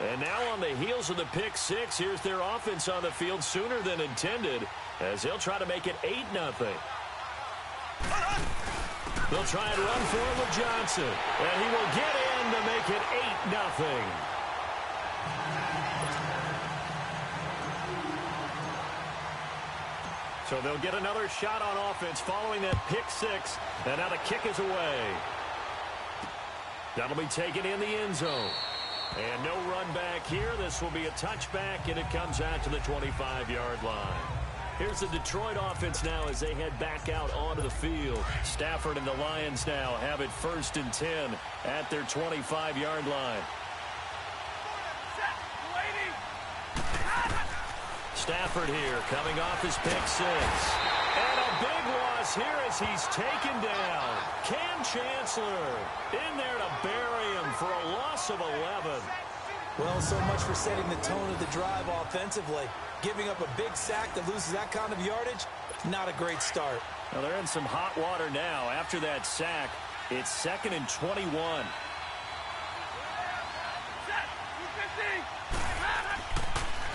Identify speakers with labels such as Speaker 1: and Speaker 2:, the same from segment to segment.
Speaker 1: And now on the heels of the pick six, here's their offense on the field sooner than intended as they'll try to make it 8-0. They'll try and run for it with Johnson. And he will get in to make it 8-0. So they'll get another shot on offense following that pick six. And now the kick is away. That'll be taken in the end zone. And no run back here. This will be a touchback, and it comes out to the 25-yard line. Here's the Detroit offense now as they head back out onto the field. Stafford and the Lions now have it 1st and 10 at their 25-yard line. Stafford here coming off his pick six. And a big loss here as he's taken down. Cam Chancellor in there to bury him for a loss of 11.
Speaker 2: Well, so much for setting the tone of the drive offensively. Giving up a big sack that loses that kind of yardage, not a great start.
Speaker 1: Well, they're in some hot water now. After that sack, it's 2nd and 21.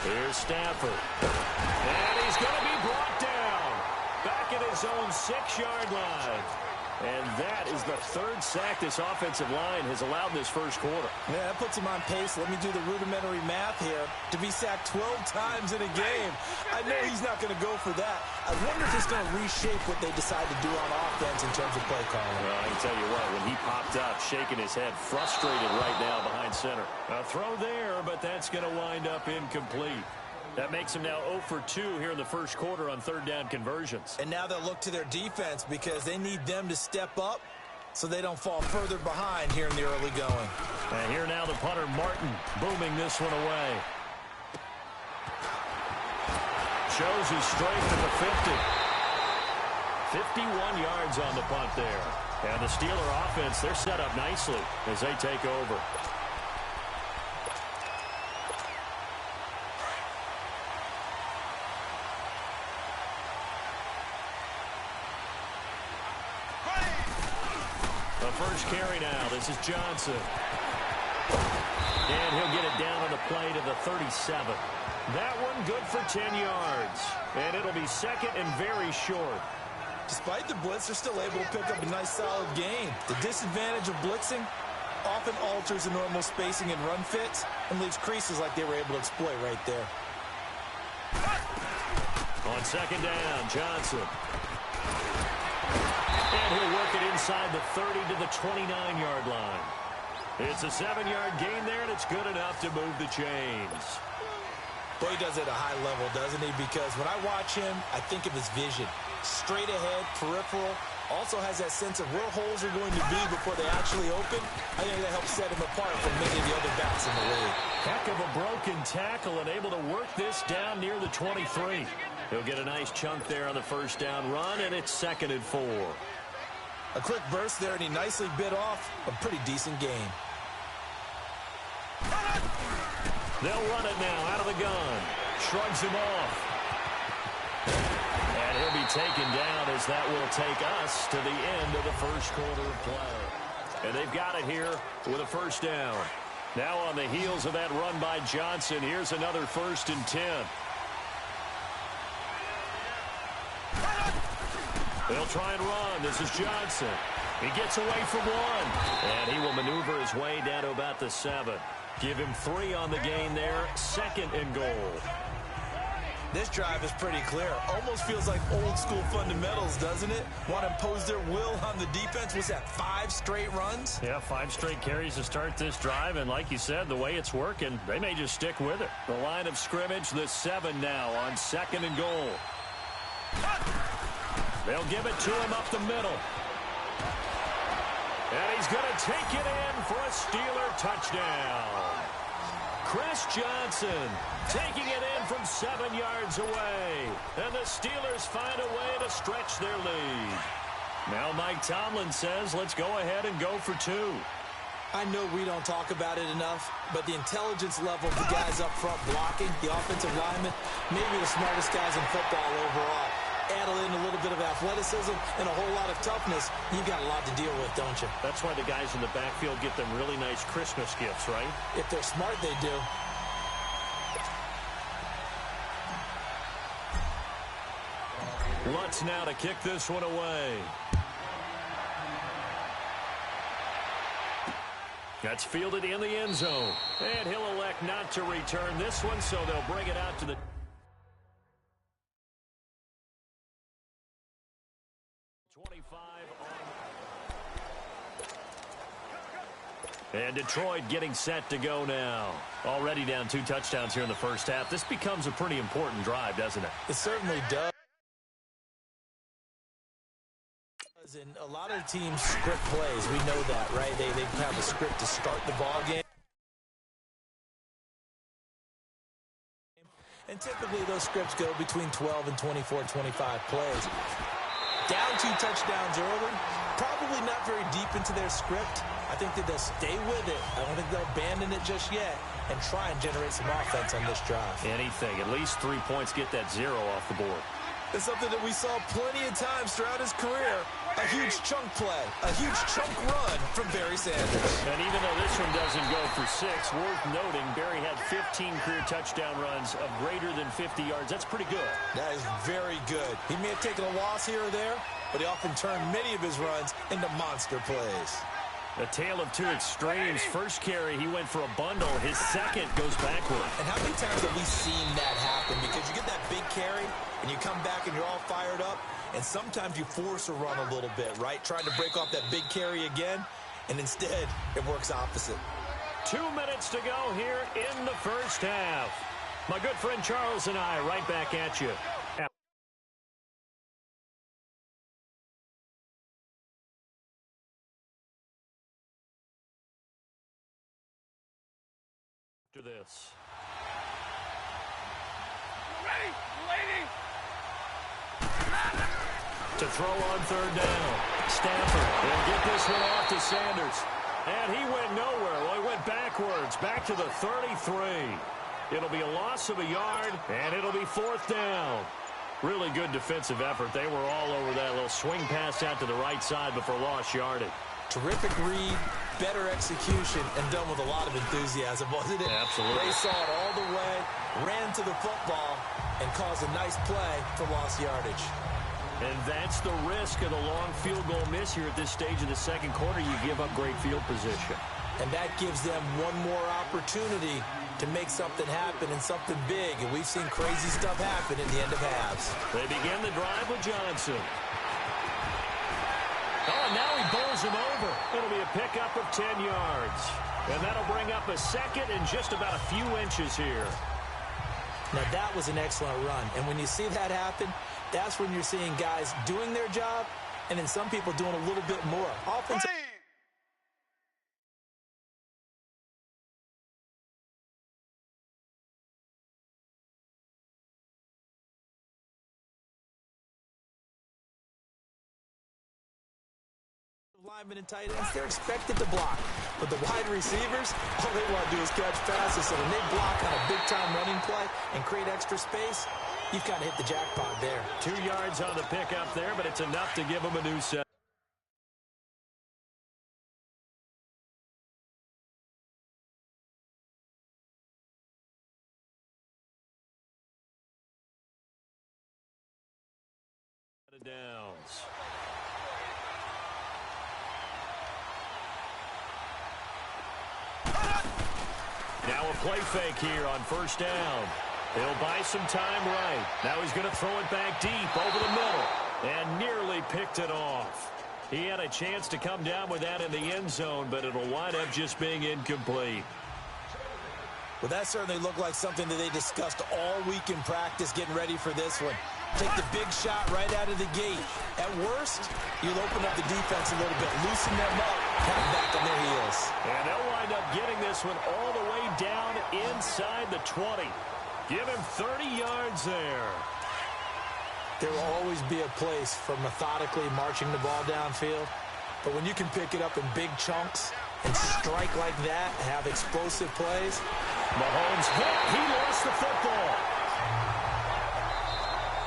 Speaker 1: Here's Stafford. And he's going to be brought down. Back at his own 6-yard line. And that is the 3rd sack this offensive line has allowed this first quarter.
Speaker 2: Yeah, that puts him on pace. Let me do the rudimentary math here. To be sacked 12 times in a game, I know he's not going to go for that. I wonder if it's going to reshape what they decide to do on offense in terms of play calling.
Speaker 1: Well, I can tell you what, when he popped up, shaking his head, frustrated right now behind center. A throw there, but that's going to wind up incomplete. That makes them now 0 for 2 here in the first quarter on 3rd down conversions.
Speaker 2: And now they'll look to their defense because they need them to step up so they don't fall further behind here in the early going.
Speaker 1: And here now the punter, Martin, booming this one away. Shows his strength at the 50. 51 yards on the punt there. And the Steeler offense, they're set up nicely as they take over. First carry now. This is Johnson. And he'll get it down on the play to the 37. That one good for 10 yards. And it'll be 2nd and very short.
Speaker 2: Despite the blitz, they're still able to pick up a nice solid gain. The disadvantage of blitzing often alters the normal spacing and run fits and leaves creases like they were able to exploit right there.
Speaker 1: On 2nd down, Johnson. And he'll work it inside the 30 to the 29-yard line. It's a 7-yard gain there, and it's good enough to move the chains.
Speaker 2: Boy, he does it at a high level, doesn't he? Because when I watch him, I think of his vision. Straight ahead, peripheral. Also has that sense of where holes are going to be before they actually open. I think that helps set him apart from many of the other backs in the league.
Speaker 1: Heck of a broken tackle and able to work this down near the 23. He'll get a nice chunk there on the 1st down run, and it's 2nd and 4.
Speaker 2: A quick burst there, and he nicely bit off a pretty decent game.
Speaker 1: They'll run it now out of the gun. Shrugs him off. And he'll be taken down as that will take us to the end of the first quarter of play. And they've got it here with a 1st down. Now on the heels of that run by Johnson, here's another 1st and 10. They'll try and run. This is Johnson. He gets away from one. And he will maneuver his way down to about the 7. Give him 3 on the gain there. 2nd and goal.
Speaker 2: This drive is pretty clear. Almost feels like old school fundamentals, doesn't it? Want to impose their will on the defense. Was that 5 straight runs?
Speaker 1: Yeah, 5 straight carries to start this drive. And like you said, the way it's working, they may just stick with it. The line of scrimmage, the 7 now on 2nd and goal. They'll give it to him up the middle. And he's going to take it in for a Steeler touchdown. Chris Johnson taking it in from 7 yards away. And the Steelers find a way to stretch their lead. Now Mike Tomlin says, let's go ahead and go for 2.
Speaker 2: I know we don't talk about it enough, but the intelligence level of the guys up front blocking, the offensive linemen, maybe the smartest guys in football overall. add in a little bit of athleticism and a whole lot of toughness, you've got a lot to deal with, don't you?
Speaker 1: That's why the guys in the backfield get them really nice Christmas gifts, right?
Speaker 2: If they're smart, they do.
Speaker 1: Lutz now to kick this one away. That's fielded in the end zone. And he'll elect not to return this one, so they'll bring it out to the 25 on. And Detroit getting set to go now. Already down 2 touchdowns here in the first half. This becomes a pretty important drive, doesn't it?
Speaker 2: It certainly does. And a lot of teams script plays. We know that, right? They have a script to start the ball game. And typically those scripts go between 12 and 24, 25 plays. Down 2 touchdowns early, probably not very deep into their script. I think that they'll stay with it. I don't think they'll abandon it just yet and try and generate some offense on this drive.
Speaker 1: Anything. At least 3 points, get that 0 off the board.
Speaker 2: It's something that we saw plenty of times throughout his career. A huge chunk play, a huge chunk run from Barry Sanders.
Speaker 1: And even though this one doesn't go for 6, worth noting, Barry had 15 career touchdown runs of greater than 50 yards. That's pretty good.
Speaker 2: That is very good. He may have taken a loss here or there, but he often turned many of his runs into monster plays.
Speaker 1: A tale of 2 extremes. First carry, he went for a bundle. His second goes backward.
Speaker 2: And how many times have we seen that happen? Because you get that big carry, and you come back and you're all fired up, and sometimes you force a run a little bit, right? Trying to break off that big carry again, and instead it works opposite.
Speaker 1: 2 minutes to go here in the first half. My good friend Charles and I right back at you. After this.
Speaker 3: Ready, lady.
Speaker 1: To throw on 3rd down. Stafford will get this one off to Sanders. And he went nowhere. Well, he went backwards, back to the 33. It'll be a loss of a yard, and it'll be 4th down. Really good defensive effort. They were all over that little swing pass out to the right side before lost yardage.
Speaker 2: Terrific read, better execution, and done with a lot of enthusiasm, wasn't it?
Speaker 1: Absolutely.
Speaker 2: They saw it all the way, ran to the football, and caused a nice play for lost yardage.
Speaker 1: And that's the risk of the long field goal miss here at this stage of the second quarter. You give up great field position.
Speaker 2: And that gives them one more opportunity to make something happen and something big. And we've seen crazy stuff happen at the end of halves.
Speaker 1: They begin the drive with Johnson. Oh, and now he bowls him over. It'll be a pickup of 10 yards. And that'll bring up a second and just about a few inches here.
Speaker 2: Now, that was an excellent run. And when you see that happen, that's when you're seeing guys doing their job and then some people doing a little bit more. Offensive. Linemen and tight ends, they're expected to block. But the wide receivers, all they want to do is catch passes. So when they block on a big-time running play and create extra space, you've kind of hit the jackpot there.
Speaker 1: 2 yards on the pickup there, but it's enough to give them a new set. Downs. Now a play fake here on 1st down. He'll buy some time right. Now he's going to throw it back deep over the middle. And nearly picked it off. He had a chance to come down with that in the end zone, but it'll wind up just being incomplete.
Speaker 2: Well, that certainly looked like something that they discussed all week in practice getting ready for this one. Take the big shot right out of the gate. At worst, you'll open up the defense a little bit, loosen them up, have them back on their heels.
Speaker 1: And they'll wind up getting this one all the way down inside the 20. Give him 30 yards there.
Speaker 2: There will always be a place for methodically marching the ball downfield. But when you can pick it up in big chunks and strike like that, have explosive plays.
Speaker 1: Mahomes hit. He lost the football.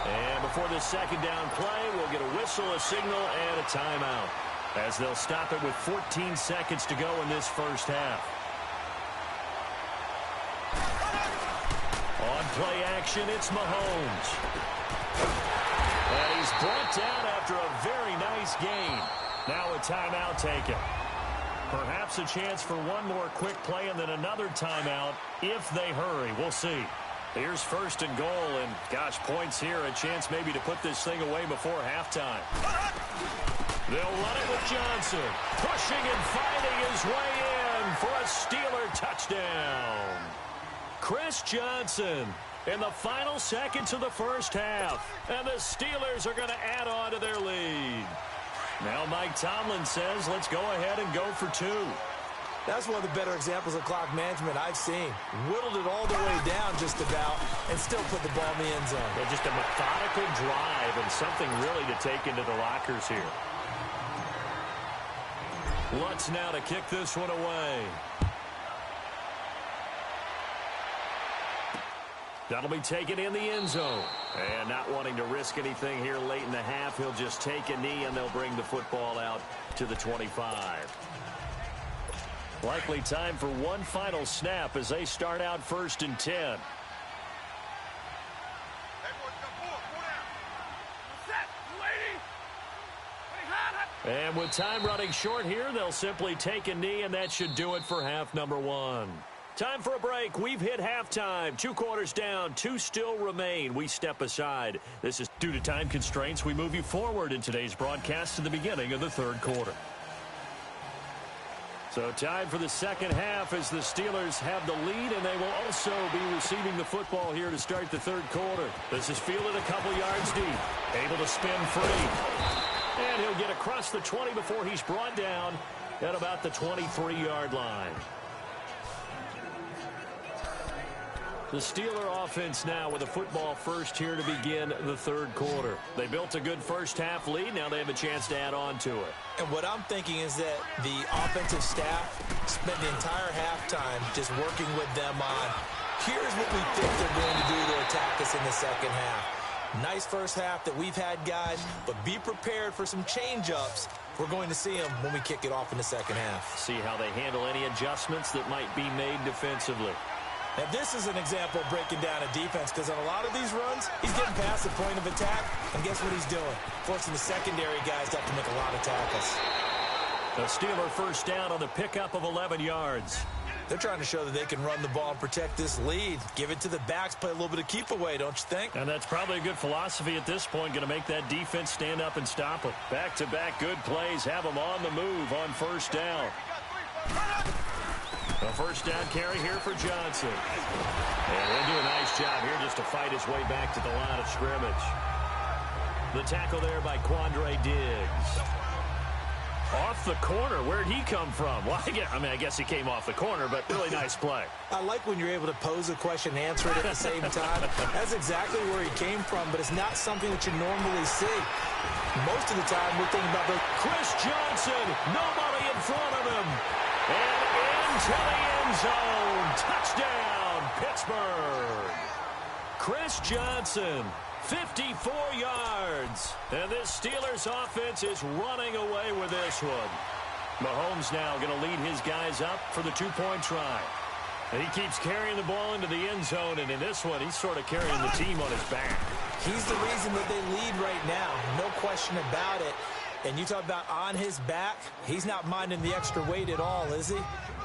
Speaker 1: And before the second down play. We'll get a whistle, a signal, and a timeout, as they'll stop it with 14 seconds to go in this first half. On play action, it's Mahomes. And he's brought down after a very nice gain. Now a timeout taken. Perhaps a chance for one more quick play and then another timeout if they hurry. We'll see. Here's first and goal, and gosh, points here. A chance maybe to put this thing away before halftime. They'll run it with Johnson. Pushing and fighting his way in for a Steeler touchdown. Chris Johnson in the final seconds of the first half. And the Steelers are going to add on to their lead. Now Mike Tomlin says, let's go ahead and go for two.
Speaker 2: That's one of the better examples of clock management I've seen. Whittled it all the way down just about and still put the ball in the end zone.
Speaker 1: Yeah, just a methodical drive and something really to take into the lockers here. Lutz now to kick this one away. That'll be taken in the end zone. And not wanting to risk anything here late in the half, he'll just take a knee and they'll bring the football out to the 25. Likely time for one final snap as they start out first and 10. And with time running short here, they'll simply take a knee, and that should do it for half number one. Time for a break. We've hit halftime. 2 quarters down, 2 still remain. We step aside. This is due to time constraints. We move you forward in today's broadcast to the beginning of the third quarter. So time for the second half as the Steelers have the lead, and they will also be receiving the football here to start the third quarter. This is fielded a couple yards deep, able to spin free. And he'll get across the 20 before he's brought down at about the 23-yard line. The Steeler offense now with a football first here to begin the third quarter. They built a good first half lead. Now they have a chance to add on to it.
Speaker 2: And what I'm thinking is that the offensive staff spent the entire halftime just working with them on, here's what we think they're going to do to attack us in the second half. Nice first half that we've had, guys, but be prepared for some change-ups. We're going to see them when we kick it off in the second half.
Speaker 1: See how they handle any adjustments that might be made defensively.
Speaker 2: Now, this is an example of breaking down a defense, because on a lot of these runs, he's getting past the point of attack, and guess what he's doing? Forcing the secondary guys to have to make a lot of tackles.
Speaker 1: The Steeler first down on the pickup of 11 yards.
Speaker 2: They're trying to show that they can run the ball and protect this lead. Give it to the backs, play a little bit of keep away, don't you think?
Speaker 1: And that's probably a good philosophy at this point, going to make that defense stand up and stop them. Back-to-back good plays, have them on the move on first down. A first down carry here for Johnson. And he'll do a nice job here just to fight his way back to the line of scrimmage. The tackle there by Quandre Diggs. Off the corner. Where'd he come from? Well, I guess he came off the corner, but really nice play.
Speaker 2: I like when you're able to pose a question and answer it at the same time. That's exactly where he came from, but it's not something that you normally see. Most of the time, we're thinking about the
Speaker 1: Chris Johnson. Nobody in front of him. And into the end zone. Touchdown, Pittsburgh. Chris Johnson, 54 yards. And this Steelers offense is running away with this one. Mahomes now going to lead his guys up for the two-point try. And he keeps carrying the ball into the end zone, and in this one, he's sort of carrying the team on his back.
Speaker 2: He's the reason that they lead right now. No question about it. And you talk about on his back, he's not minding the extra weight at all, is he?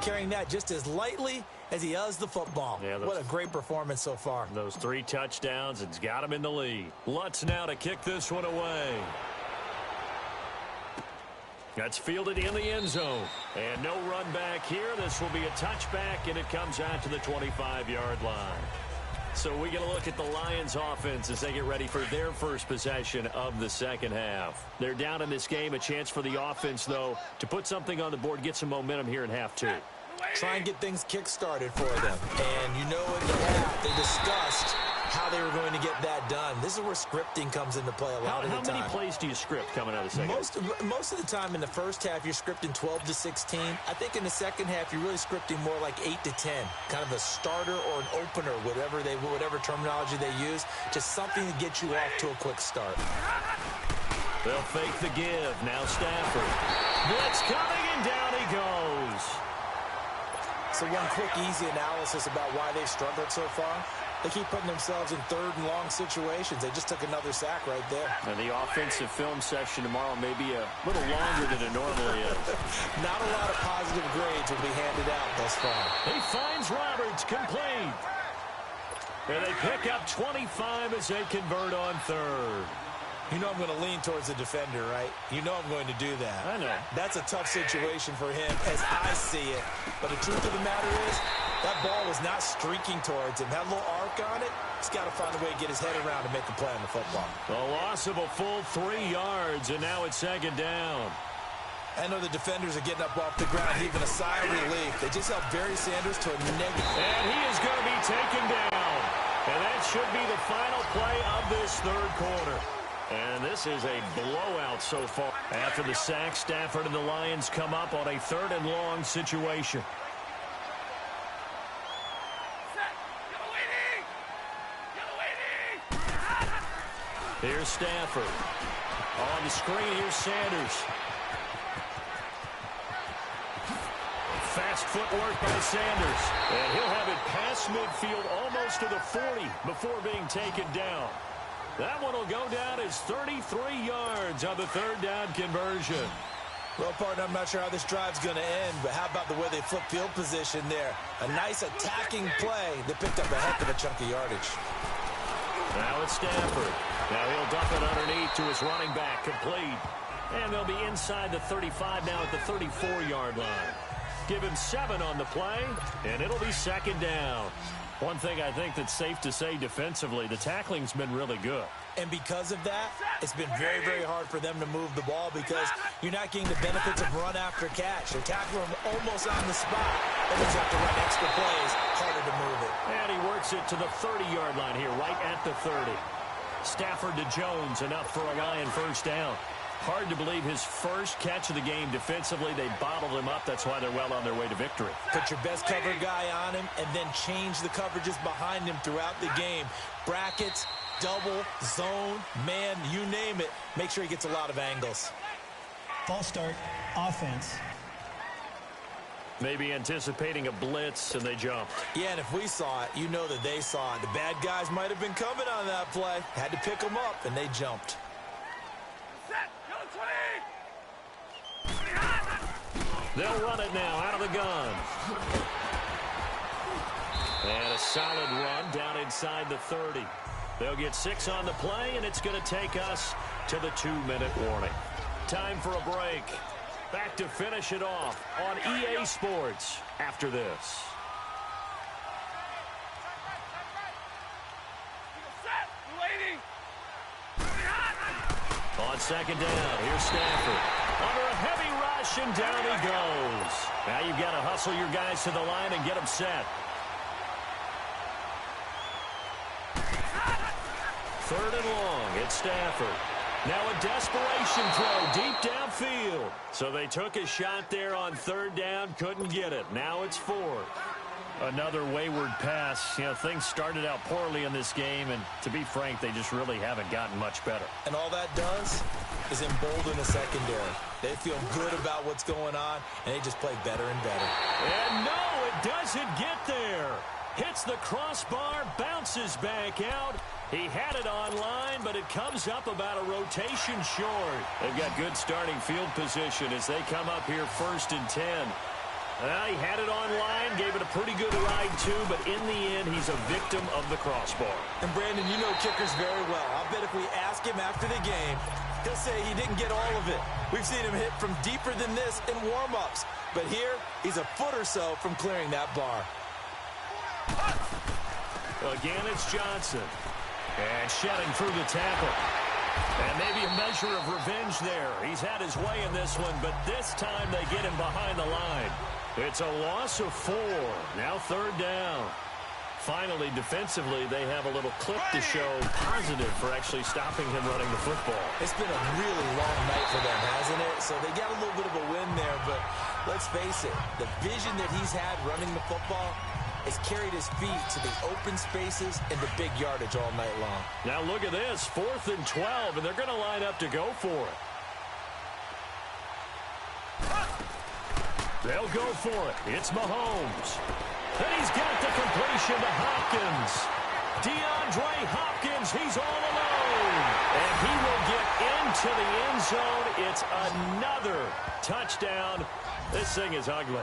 Speaker 2: Carrying that just as lightly as he does the football. Yeah, what a great performance so far.
Speaker 1: Those 3 touchdowns, it's got him in the lead. Lutz now to kick this one away. That's fielded in the end zone. And no run back here. This will be a touchback, and it comes out to the 25-yard line. So we get a look at the Lions offense as they get ready for their first possession of the second half. They're down in this game. A chance for the offense, though, to put something on the board, get some momentum here in half 2.
Speaker 2: Try and get things kick-started for them. And you know in the half, they discussed how they were going to get that done. This is where scripting comes into play a lot of the time.
Speaker 1: How many plays do you script coming out of the second?
Speaker 2: Most of the time in the first half, you're scripting 12 to 16. I think in the second half, you're really scripting more like 8 to 10, kind of a starter or an opener, whatever terminology they use, just something to get you off to a quick start.
Speaker 1: They'll fake the give. Now Stafford. Blitz coming, and down he goes.
Speaker 2: So one quick, easy analysis about why they've struggled so far. They keep putting themselves in third and long situations. They just took another sack right there.
Speaker 1: And the offensive film session tomorrow may be a little longer than it normally is.
Speaker 2: Not a lot of positive grades will be handed out thus far.
Speaker 1: He finds Roberts, complete. And they pick up 25 as they convert on third.
Speaker 2: You know I'm going to lean towards the defender, right? You know I'm going to do that.
Speaker 1: I know.
Speaker 2: That's a tough situation for him as I see it. But the truth of the matter is, that ball was not streaking towards him. Had a little arc on it. He's got to find a way to get his head around and make a play on the football.
Speaker 1: A loss of a full 3 yards, and now it's second down.
Speaker 2: I know the defenders are getting up off the ground, heaving a sigh of relief. They just held Barry Sanders to a negative.
Speaker 1: And he is going to be taken down. And that should be the final play of this third quarter. And this is a blowout so far. After the sack, Stafford and the Lions come up on a third and long situation. Here's Stafford. On the screen, here's Sanders. Fast footwork by Sanders. And he'll have it past midfield almost to the 40 before being taken down. That one will go down as 33 yards on the third down conversion.
Speaker 2: Well, partner, I'm not sure how this drive's going to end, but how about the way they flip field position there? A nice attacking play that picked up a heck of a chunk of yardage.
Speaker 1: Now it's Stafford. Now he'll dump it underneath to his running back, complete. And they'll be inside the 35 now at the 34-yard line. Give him 7 on the play, and it'll be second down. One thing I think that's safe to say defensively, the tackling's been really good.
Speaker 2: And because of that, it's been very, very hard for them to move the ball because you're not getting the benefits of run after catch. They're tackling them almost on the spot. They just have to run extra plays, harder to move it.
Speaker 1: And he works it to the 30-yard line here, right at the 30. Stafford to Jones, enough for a Lion first down. Hard to believe his first catch of the game defensively. They bottled him up. That's why they're well on their way to victory.
Speaker 2: Put your best cover guy on him and then change the coverages behind him throughout the game. Brackets, double, zone, man, you name it. Make sure he gets a lot of angles.
Speaker 4: False start, offense.
Speaker 1: Maybe anticipating a blitz, and they jumped.
Speaker 2: Yeah, and if we saw it, you know that they saw it. The bad guys might have been coming on that play. Had to pick them up, and they jumped.
Speaker 1: They'll run it now out of the gun. And a solid run down inside the 30. They'll get 6 on the play, and it's going to take us to the 2-minute warning. Time for a break. Back to finish it off on EA Sports after this. On second down, here's Stafford. Under a heavy rush, and down he goes. Now you've got to hustle your guys to the line and get them set. Third and long, it's Stafford. Now a desperation throw deep downfield. So they took a shot there on third down, couldn't get it. Now it's fourth. Another wayward pass. You know, things started out poorly in this game, and to be frank, they just really haven't gotten much better.
Speaker 2: And all that does is embolden the secondary. They feel good about what's going on, and they just play better and better.
Speaker 1: And no, it doesn't get there. Hits the crossbar, bounces back out. He had it online, but it comes up about a rotation short. They've got good starting field position as they come up here 1st and 10. He had it online, gave it a pretty good ride too, but in the end, he's a victim of the crossbar.
Speaker 2: And Brandon, you know kickers very well. I'll bet if we ask him after the game, he'll say he didn't get all of it. We've seen him hit from deeper than this in warm-ups. But here, he's a foot or so from clearing that bar.
Speaker 1: Again, it's Johnson. And shedding through the tackle. And maybe a measure of revenge there. He's had his way in this one, but this time they get him behind the line. It's a loss of 4. Now third down. Finally, defensively, they have a little clip to show positive for actually stopping him running the football.
Speaker 2: It's been a really long night for them, hasn't it? So they got a little bit of a win there, but let's face it, the vision that he's had running the football has carried his feet to the open spaces and the big yardage all night long.
Speaker 1: Now look at this, 4th and 12, and they're going to line up to go for it. They'll go for it. It's Mahomes. And he's got the completion to Hopkins. DeAndre Hopkins, he's all alone. And he will get into the end zone. It's another touchdown. This thing is ugly.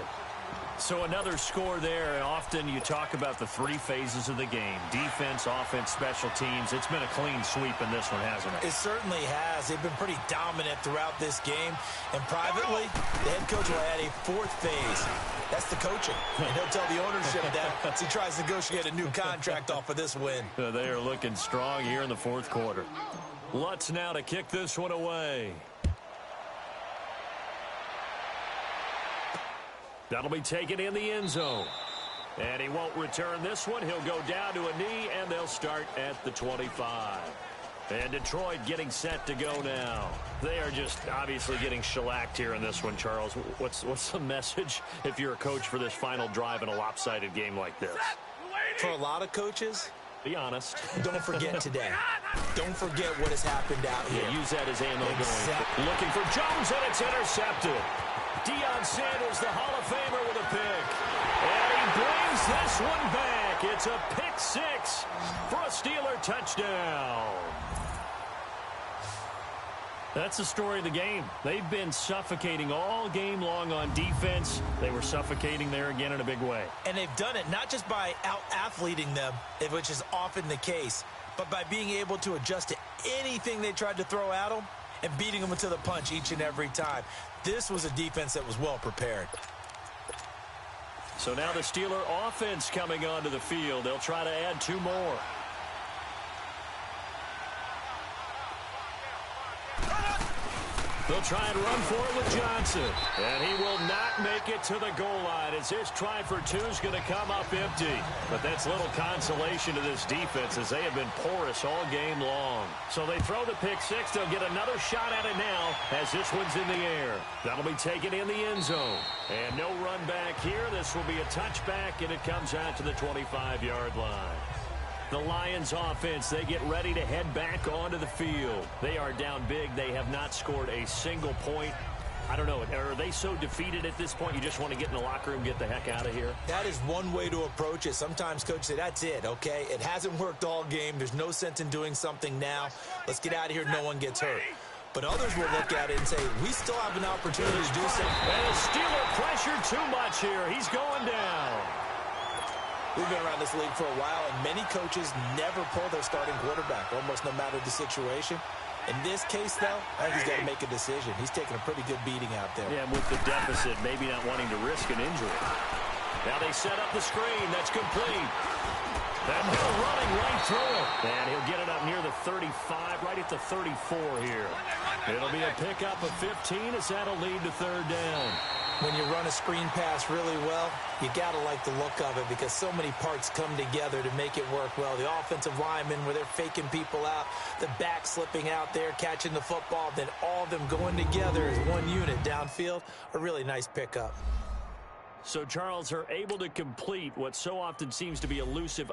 Speaker 1: So another score there, and often you talk about the 3 phases of the game. Defense, offense, special teams. It's been a clean sweep in this one, hasn't it?
Speaker 2: It certainly has. They've been pretty dominant throughout this game. And privately, the head coach will add a 4th phase. That's the coaching. And he'll tell the ownership that as he tries to negotiate a new contract off of this win.
Speaker 1: They are looking strong here in the 4th quarter. Lutz now to kick this one away. That'll be taken in the end zone. And he won't return this one. He'll go down to a knee, and they'll start at the 25. And Detroit getting set to go now. They are just obviously getting shellacked here in this one, Charles. What's the message if you're a coach for this final drive in a lopsided game like this?
Speaker 2: For a lot of coaches,
Speaker 1: be honest.
Speaker 2: Don't forget today. Don't forget what has happened out here.
Speaker 1: Yeah, use that as ammo going. Looking for Jones, and it's intercepted. Deion Sanders, the Hall of Famer, with a pick. And he brings this one back. It's a pick 6 for a Steeler touchdown. That's the story of the game. They've been suffocating all game long on defense. They were suffocating there again in a big way.
Speaker 2: And they've done it not just by out-athleting them, which is often the case, but by being able to adjust to anything they tried to throw at them and beating them to the punch each and every time. This was a defense that was well prepared.
Speaker 1: So now the Steeler offense coming onto the field. They'll try to add 2 more. They'll try and run for it with Johnson. And he will not make it to the goal line as this try for 2 is going to come up empty. But that's little consolation to this defense as they have been porous all game long. So they throw the pick 6. They'll get another shot at it now as this one's in the air. That'll be taken in the end zone. And no run back here. This will be a touchback, and it comes out to the 25-yard line. The Lions offense, they get ready to head back onto the field. They are down big. They have not scored a single point. I don't know. Are they so defeated at this point you just want to get in the locker room and get the heck out of here?
Speaker 2: That is one way to approach it. Sometimes coaches say, that's it, okay? It hasn't worked all game. There's no sense in doing something now. Let's get out of here. No one gets hurt. But others will look at it and say, we still have an opportunity to do something.
Speaker 1: And the Steeler pressure too much here. He's going down.
Speaker 2: We've been around this league for a while, and many coaches never pull their starting quarterback, almost no matter the situation. In this case, though, I think he's got to make a decision. He's taking a pretty good beating out there.
Speaker 1: Yeah, with the deficit, maybe not wanting to risk an injury. Now they set up the screen. That's complete. And they're running right through it. And he'll get it up near the 35, right at the 34 here. It'll be a pickup of 15 as that'll lead to 3rd down.
Speaker 2: When you run a screen pass really well, you got to like the look of it because so many parts come together to make it work well. The offensive linemen, where they're faking people out, the back slipping out there, catching the football, then all of them going together as one unit downfield, a really nice pickup.
Speaker 1: So Charles are able to complete what so often seems to be elusive.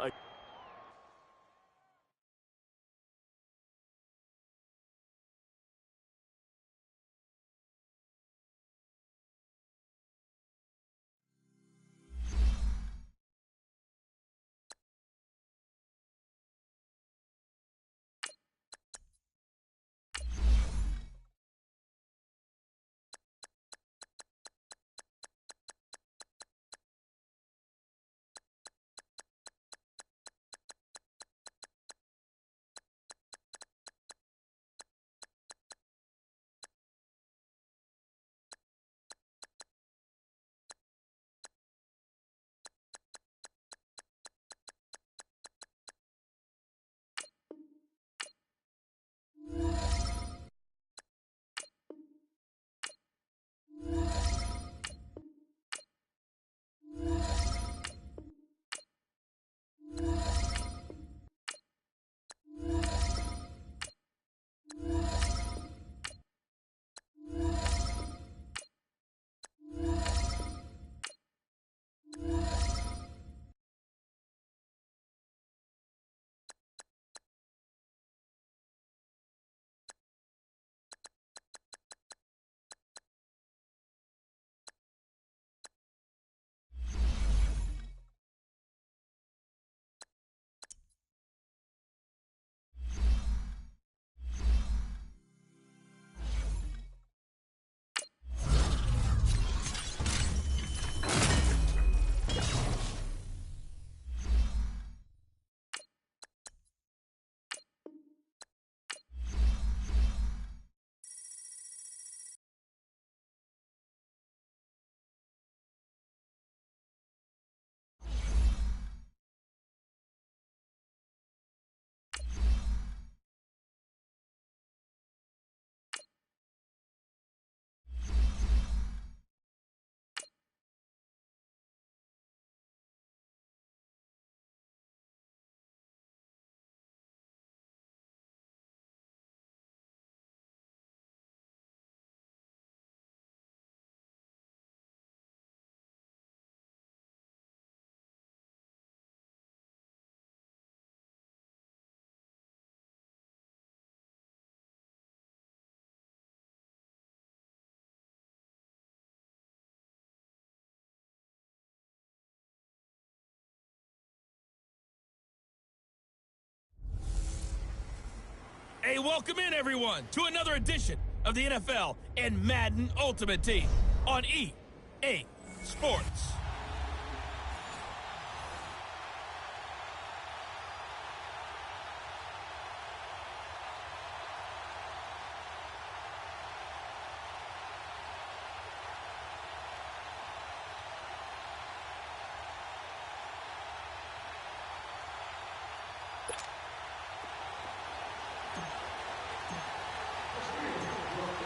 Speaker 5: welcome in, everyone, to another edition of the NFL and Madden Ultimate Team on EA Sports.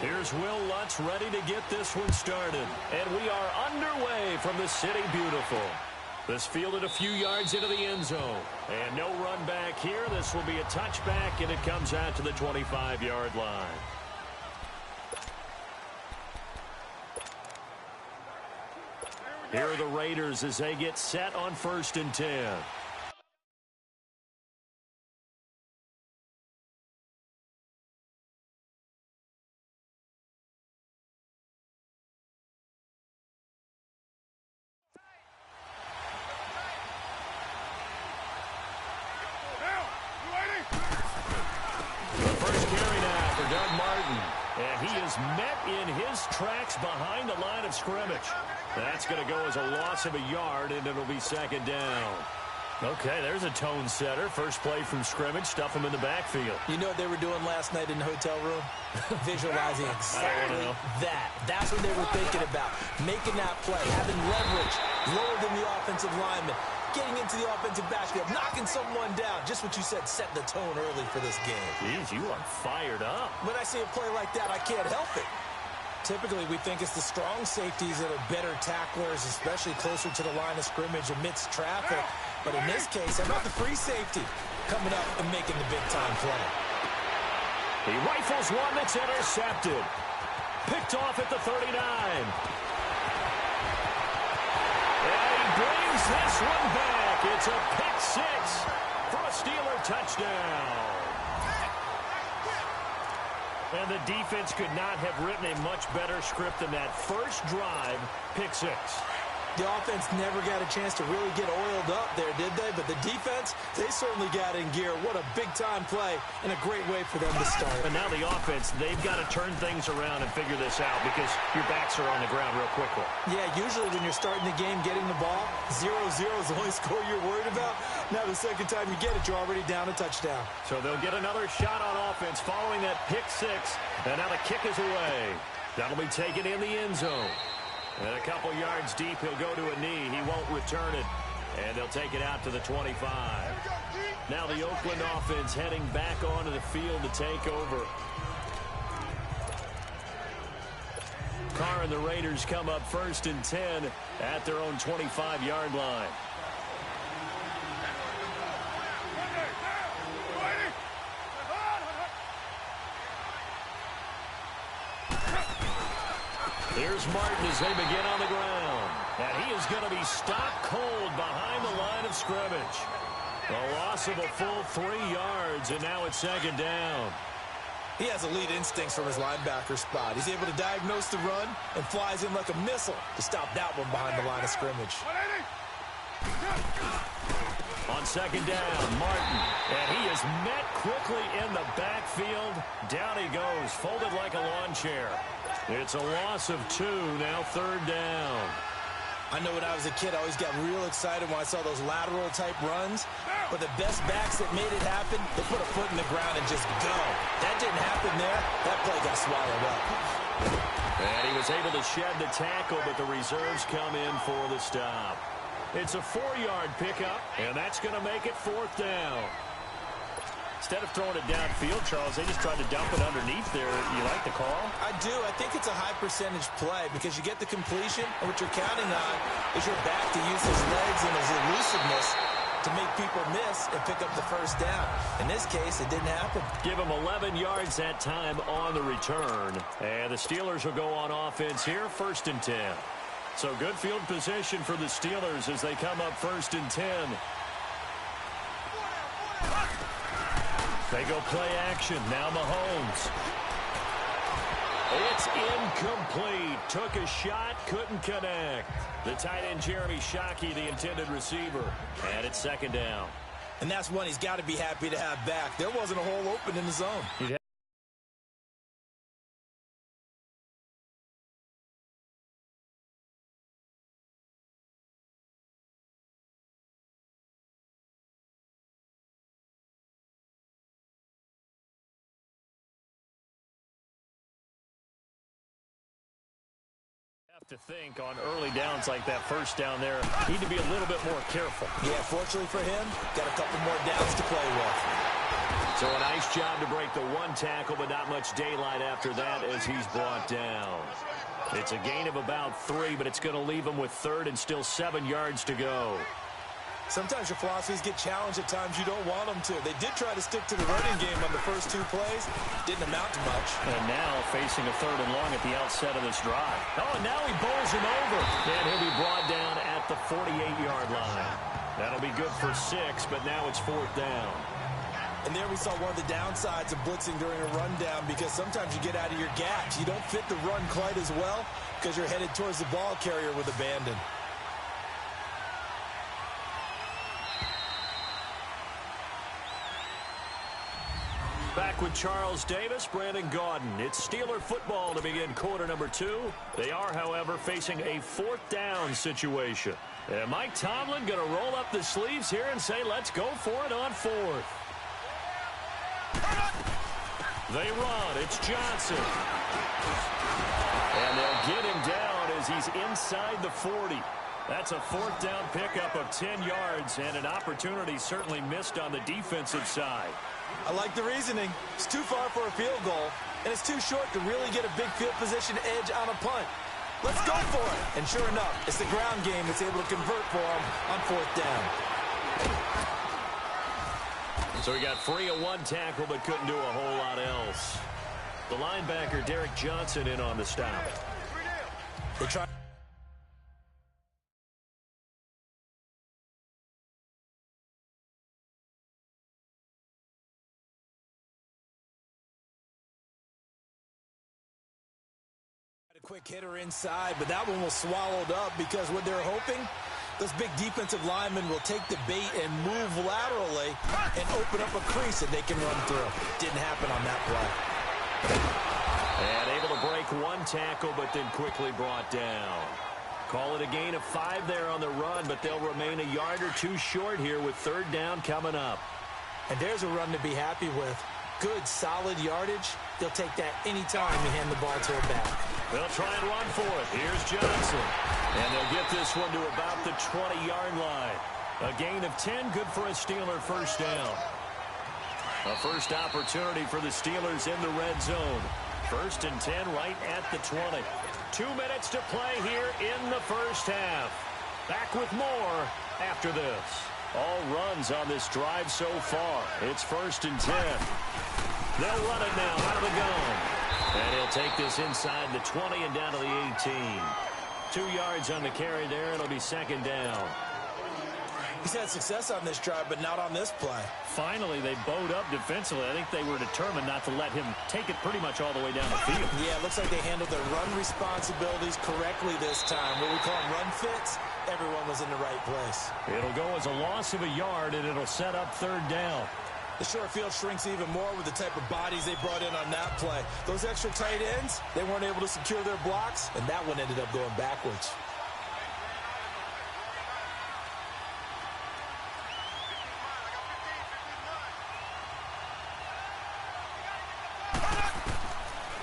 Speaker 1: Here's Will Lutz ready to get this one started. And we are underway from the City Beautiful. This fielded a few yards into the end zone. And no run back here. This will be a touchback, and it comes out to the 25-yard line. Here are the Raiders as they get set on 1st and 10. Tracks behind the line of scrimmage. That's going to go as a loss of a yard, and it'll be 2nd down. Okay, there's a tone setter. First play from scrimmage, stuff them in the backfield.
Speaker 2: You know what they were doing last night in the hotel room? Visualizing exactly that. That's what they were thinking about. Making that play, having leverage, lower than the offensive lineman, getting into the offensive backfield, knocking someone down. Just what you said, set the tone early for this game.
Speaker 1: Jeez, you are fired up.
Speaker 2: When I see a play like that, I can't help it. Typically, we think it's the strong safeties that are better tacklers, especially closer to the line of scrimmage amidst traffic. But in this case, how about the free safety coming up and making the big-time play?
Speaker 1: He rifles one that's intercepted. Picked off at the 39. And he brings this one back. It's a pick six for a Steeler touchdown. And the defense could not have written a much better script than that. First drive, pick six.
Speaker 2: The offense never got a chance to really get oiled up there, did they? But the defense, they certainly got in gear. What a big-time play and a great way for them to start.
Speaker 1: And now the offense, they've got to turn things around and figure this out because your backs are on the ground real quickly. Yeah, usually when you're starting the game getting the ball, 0-0 is the only score you're worried about. Now the second time you get it, you're already down a touchdown. So they'll get another shot on offense following that pick six. And now the kick is away. That'll be taken in the end zone. And a couple yards deep, he'll go to a knee. He won't return it. And they'll take it out to the 25. Now the Oakland offense heading back onto the field to take over. Carr and the Raiders come up 1st and 10 at their own 25-yard line. Here's Martin as they begin on the ground. And he is going to be stopped cold behind the line of scrimmage. A loss of a full 3 yards, and now it's 2nd down.
Speaker 2: He has elite instincts from his linebacker spot. He's able to diagnose the run and flies in like a missile to stop that one behind the line of scrimmage.
Speaker 1: On 2nd down, Martin. And he is met quickly in the backfield. Down he goes, folded like a lawn chair. It's a loss of 2, now 3rd down.
Speaker 2: I know when I was a kid, I always got real excited when I saw those lateral-type runs. But the best backs that made it happen, they put a foot in the ground and just go. That didn't happen there. That play got swallowed up.
Speaker 1: And he was able to shed the tackle, but the reserves come in for the stop. It's a 4-yard pickup, and that's going to make it 4th down. Instead of throwing it downfield, Charles, they just tried to dump it underneath there. You like the call?
Speaker 2: I do. I think it's a high-percentage play because you get the completion, and what you're counting on is your back to use his legs and his elusiveness to make people miss and pick up the 1st down. In this case, it didn't happen.
Speaker 1: Give him 11 yards that time on the return. And the Steelers will go on offense here, 1st and 10. So good field position for the Steelers as they come up 1st and 10. They go play action. Now Mahomes. It's incomplete. Took a shot, couldn't connect. The tight end, Jeremy Shockey, the intended receiver. And it's 2nd down.
Speaker 2: And that's one he's got to be happy to have back. There wasn't a hole open in the zone.
Speaker 1: To think on early downs like that first down there, need to be a little bit more careful.
Speaker 2: Yeah, fortunately for him, got a couple more downs to play with.
Speaker 1: So a nice job to break the one tackle, but not much daylight after that as he's brought down. It's a gain of about 3, but it's going to leave him with 3rd and still 7 yards to go.
Speaker 2: Sometimes your philosophies get challenged at times you don't want them to. They did try to stick to the running game on the first 2 plays. Didn't amount to much.
Speaker 1: And now facing a 3rd and long at the outset of this drive. Oh, and now he bowls him over. And he'll be brought down at the 48-yard line. That'll be good for 6, but now it's 4th down.
Speaker 2: And there we saw one of the downsides of blitzing during a rundown, because sometimes you get out of your gaps. You don't fit the run quite as well because you're headed towards the ball carrier with abandon.
Speaker 1: Back with Charles Davis, Brandon Gaudin. It's Steeler football to begin quarter number 2. They are, however, facing a 4th down situation. And Mike Tomlin going to roll up the sleeves here and say, let's go for it on 4th. They run. It's Johnson. And they'll get him down as he's inside the 40. That's a 4th down pickup of 10 yards and an opportunity certainly missed on the defensive side.
Speaker 2: I like the reasoning. It's too far for a field goal, and it's too short to really get a big field position edge on a punt. Let's go for it. And sure enough, it's the ground game that's able to convert for him on 4th down.
Speaker 1: So he got free of one tackle but couldn't do a whole lot else. The linebacker, Derek Johnson, in on the stop.
Speaker 2: They try. A quick hitter inside, but that one was swallowed up because what they're hoping, those big defensive linemen will take the bait and move laterally and open up a crease that they can run through. Didn't happen on that play.
Speaker 1: And able to break one tackle, but then quickly brought down. Call it a gain of 5 there on the run, but they'll remain a yard or 2 short here with 3rd down coming up.
Speaker 2: And there's a run to be happy with. Good, solid yardage. They'll take that anytime you hand the ball to a back.
Speaker 1: They'll try and run for it. Here's Johnson. And they'll get this one to about the 20-yard line. A gain of 10, good for a Steeler first down. A first opportunity for the Steelers in the red zone. 1st and 10 right at the 20. 2 minutes to play here in the first half. Back with more after this. All runs on this drive so far. It's 1st and 10. They'll run it now out of the gun. And he'll take this inside the 20 and down to the 18. 2 yards on the carry there. It'll be 2nd down.
Speaker 2: He's had success on this drive, but not on this play.
Speaker 1: Finally, they bowed up defensively. I think they were determined not to let him take it pretty much all the way down the field.
Speaker 2: Yeah, it looks like they handled their run responsibilities correctly this time. What we call them run fits, everyone was in the right place.
Speaker 1: It'll go as a loss of a yard, and it'll set up 3rd down.
Speaker 2: The short field shrinks even more with the type of bodies they brought in on that play. Those extra tight ends, they weren't able to secure their blocks, and that one ended up going backwards.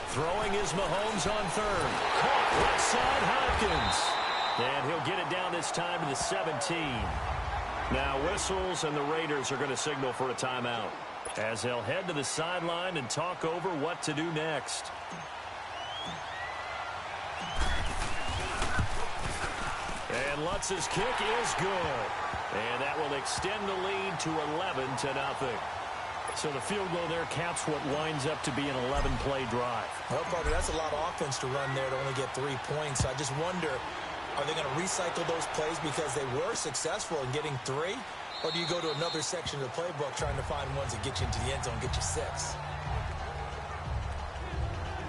Speaker 1: Throwing is Mahomes on 3rd. Caught left side Hopkins. And he'll get it down this time to the 17. Now whistles, and the Raiders are going to signal for a timeout as they'll head to the sideline and talk over what to do next. And Lutz's kick is good. And that will extend the lead to 11-0. So the field goal there caps what winds up to be an 11-play drive.
Speaker 2: Well, partner, that's a lot of offense to run there to only get 3 points. I just wonder, are they going to recycle those plays because they were successful in getting 3? Or do you go to another section of the playbook trying to find ones that get you into the end zone, get you 6?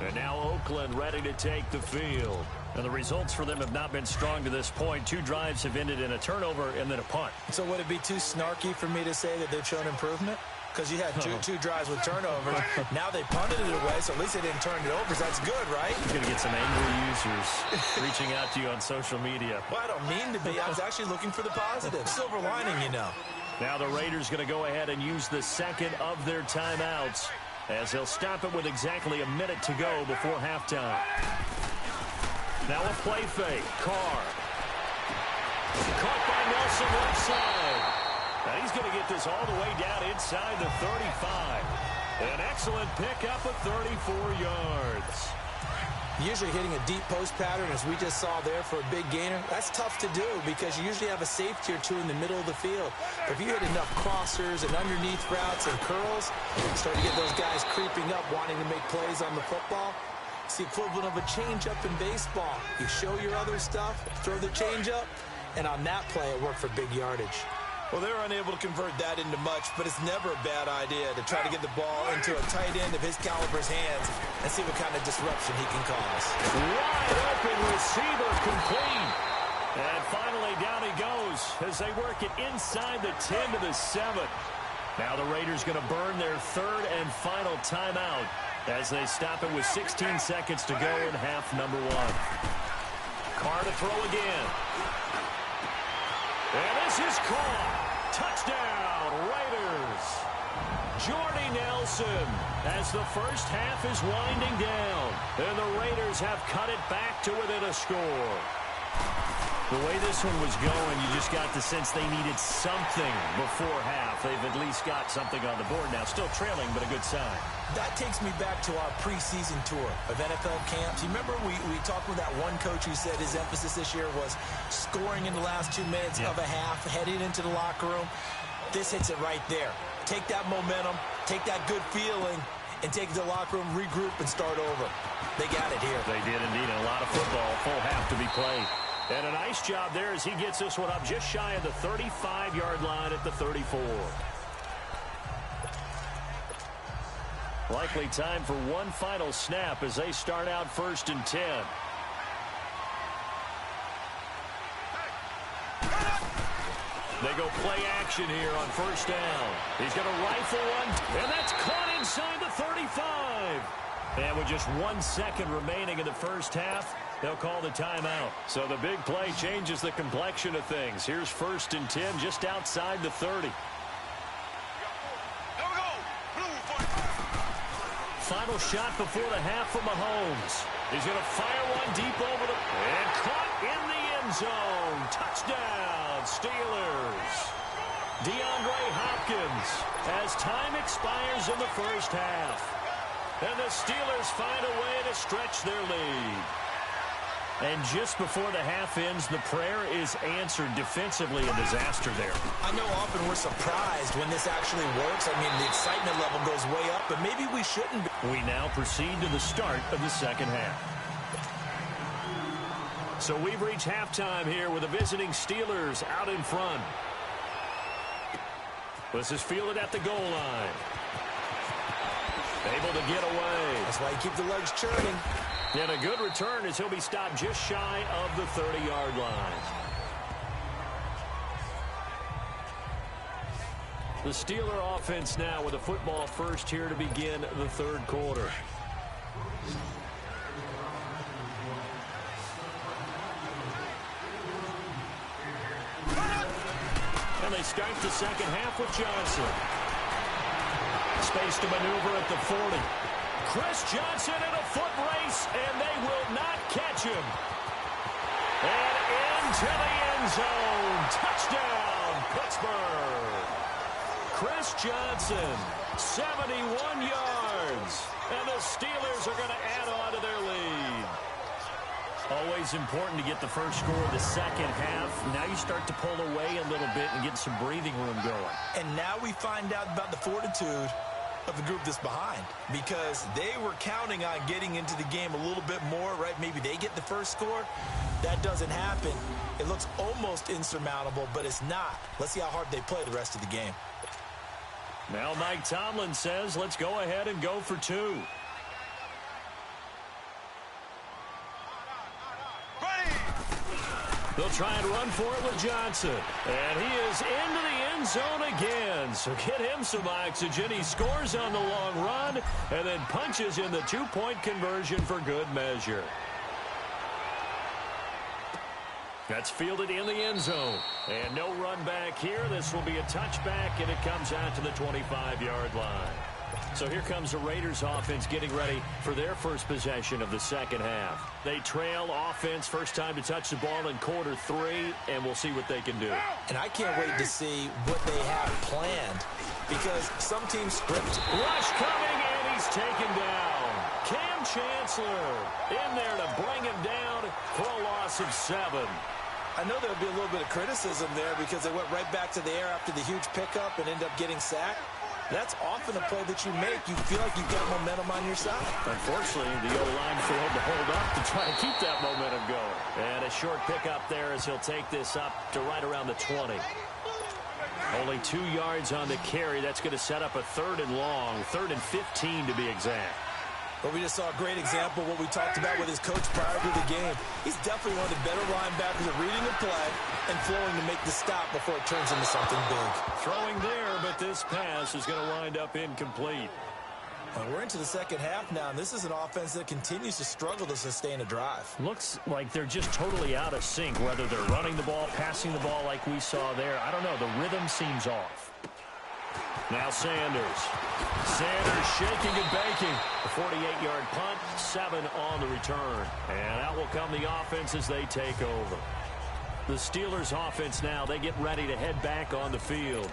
Speaker 1: And now Oakland ready to take the field. And the results for them have not been strong to this point. 2 drives have ended in a turnover and then a punt.
Speaker 2: So would it be too snarky for me to say that they've shown improvement? Because you had two drives with turnovers. Now they punted it away, so at least they didn't turn it over. So that's good, right?
Speaker 1: You're going to get some angry users reaching out to you on social media.
Speaker 2: Well, I don't mean to be. I was actually looking for the positive. Silver lining, you know.
Speaker 1: Now the Raiders going to go ahead and use the second of their timeouts as they'll stop it with exactly a minute to go before halftime. Now a play fake. Carr. Caught by Nelson left side. And he's going to get this all the way down inside the 35. An excellent pickup of 34 yards.
Speaker 2: Usually hitting a deep post pattern, as we just saw there for a big gainer, that's tough to do because you usually have a safety or two in the middle of the field. But if you hit enough crossers and underneath routes and curls, start to get those guys creeping up, wanting to make plays on the football. It's the equivalent of a changeup in baseball. You show your other stuff, throw the changeup, and on that play, it worked for big yardage.
Speaker 6: Well, they were unable to convert that into much, but it's never a bad idea to try to get the ball into a tight end of his caliber's hands and see what kind of disruption he can cause.
Speaker 1: Wide open receiver complete. And finally down he goes as they work it inside the 10 to the 7. Now the Raiders going to burn their third and final timeout as they stop it with 16 seconds to go in half number 1. Carr to throw again. And this is caught. Touchdown, Raiders. Jordy Nelson as the first half is winding down. And the Raiders have cut it back to within a score. The way this one was going, you just got the sense they needed something before half. They've at least got something on the board now. Still trailing, but a good sign.
Speaker 2: That takes me back to our preseason tour of NFL camps. You remember we talked with that one coach who said his emphasis this year was scoring in the last 2 minutes of a half, heading into the locker room. This hits it right there. Take that momentum, take that good feeling, and take it to the locker room, regroup, and start over. They got it here.
Speaker 1: They did indeed. A lot of football, full half to be played. And a nice job there as he gets this one up just shy of the 35-yard line at the 34. Likely time for one final snap as they start out 1st and 10. They go play action here on 1st down. He's going to rifle one, and that's caught inside the 35. And with just 1 second remaining in the first half, they'll call the timeout. So the big play changes the complexion of things. Here's 1st and 10 just outside the 30. Final shot before the half from Mahomes. He's going to fire one deep over the... And caught in the end zone. Touchdown, Steelers. DeAndre Hopkins as time expires in the first half. And the Steelers find a way to stretch their lead. And just before the half ends, the prayer is answered defensively. A disaster there.
Speaker 2: I know often we're surprised when this actually works. I mean, the excitement level goes way up, but maybe we shouldn't be.
Speaker 1: We now proceed to the start of the second half. So we've reached halftime here with the visiting Steelers out in front. This is fielded at the goal line. Able to get away.
Speaker 2: That's why you keep the legs churning.
Speaker 1: And a good return as he'll be stopped just shy of the 30-yard line. The Steeler offense now with a football first here to begin the third quarter. And they start the second half with Johnson. Space to maneuver at the 40. Chris Johnson in a foot race, and they will not catch him. And into the end zone. Touchdown, Pittsburgh. Chris Johnson, 71 yards. And the Steelers are going to add on to their lead. Always important to get the first score of the second half. Now you start to pull away a little bit and get some breathing room going.
Speaker 2: And now we find out about the fortitude of the group that's behind, because they were counting on getting into the game a little bit more, right? Maybe they get the first score. That doesn't happen. It looks almost insurmountable, but it's not. Let's see how hard they play the rest of the game.
Speaker 1: Now Mike Tomlin says, let's go ahead and go for 2. They'll try and run for it with Johnson. And he is into the end zone again. So get him some oxygen. He scores on the long run and then punches in the 2-point conversion for good measure. That's fielded in the end zone. And no run back here. This will be a touchback, and it comes out to the 25-yard line. So here comes the Raiders offense getting ready for their first possession of the second half. They trail offense, first time to touch the ball in quarter 3, and we'll see what they can do.
Speaker 2: And I can't wait to see what they have planned, because some teams script.
Speaker 1: Rush coming, and he's taken down. Cam Chancellor in there to bring him down for a loss of 7.
Speaker 2: I know there'll be a little bit of criticism there because they went right back to the air after the huge pickup and ended up getting sacked. That's often a play that you make. You feel like you've got momentum on your side.
Speaker 1: Unfortunately, the O-line failed to hold up to try to keep that momentum going. And a short pickup there as he'll take this up to right around the 20. Only 2 yards on the carry. That's going to set up a 3rd and long, 3rd and 15 to be exact.
Speaker 2: But we just saw a great example of what we talked about with his coach prior to the game. He's definitely one of the better linebackers at reading a play and flowing to make the stop before it turns into something big.
Speaker 1: Throwing there, but this pass is going to wind up incomplete.
Speaker 2: Well, we're into the second half now, and this is an offense that continues to struggle to sustain a drive.
Speaker 1: Looks like they're just totally out of sync, whether they're running the ball, passing the ball like we saw there. I don't know. The rhythm seems off. Now Sanders. Sanders shaking and baking. A 48-yard punt, 7 on the return. And out will come the offense as they take over. The Steelers offense now, they get ready to head back on the field.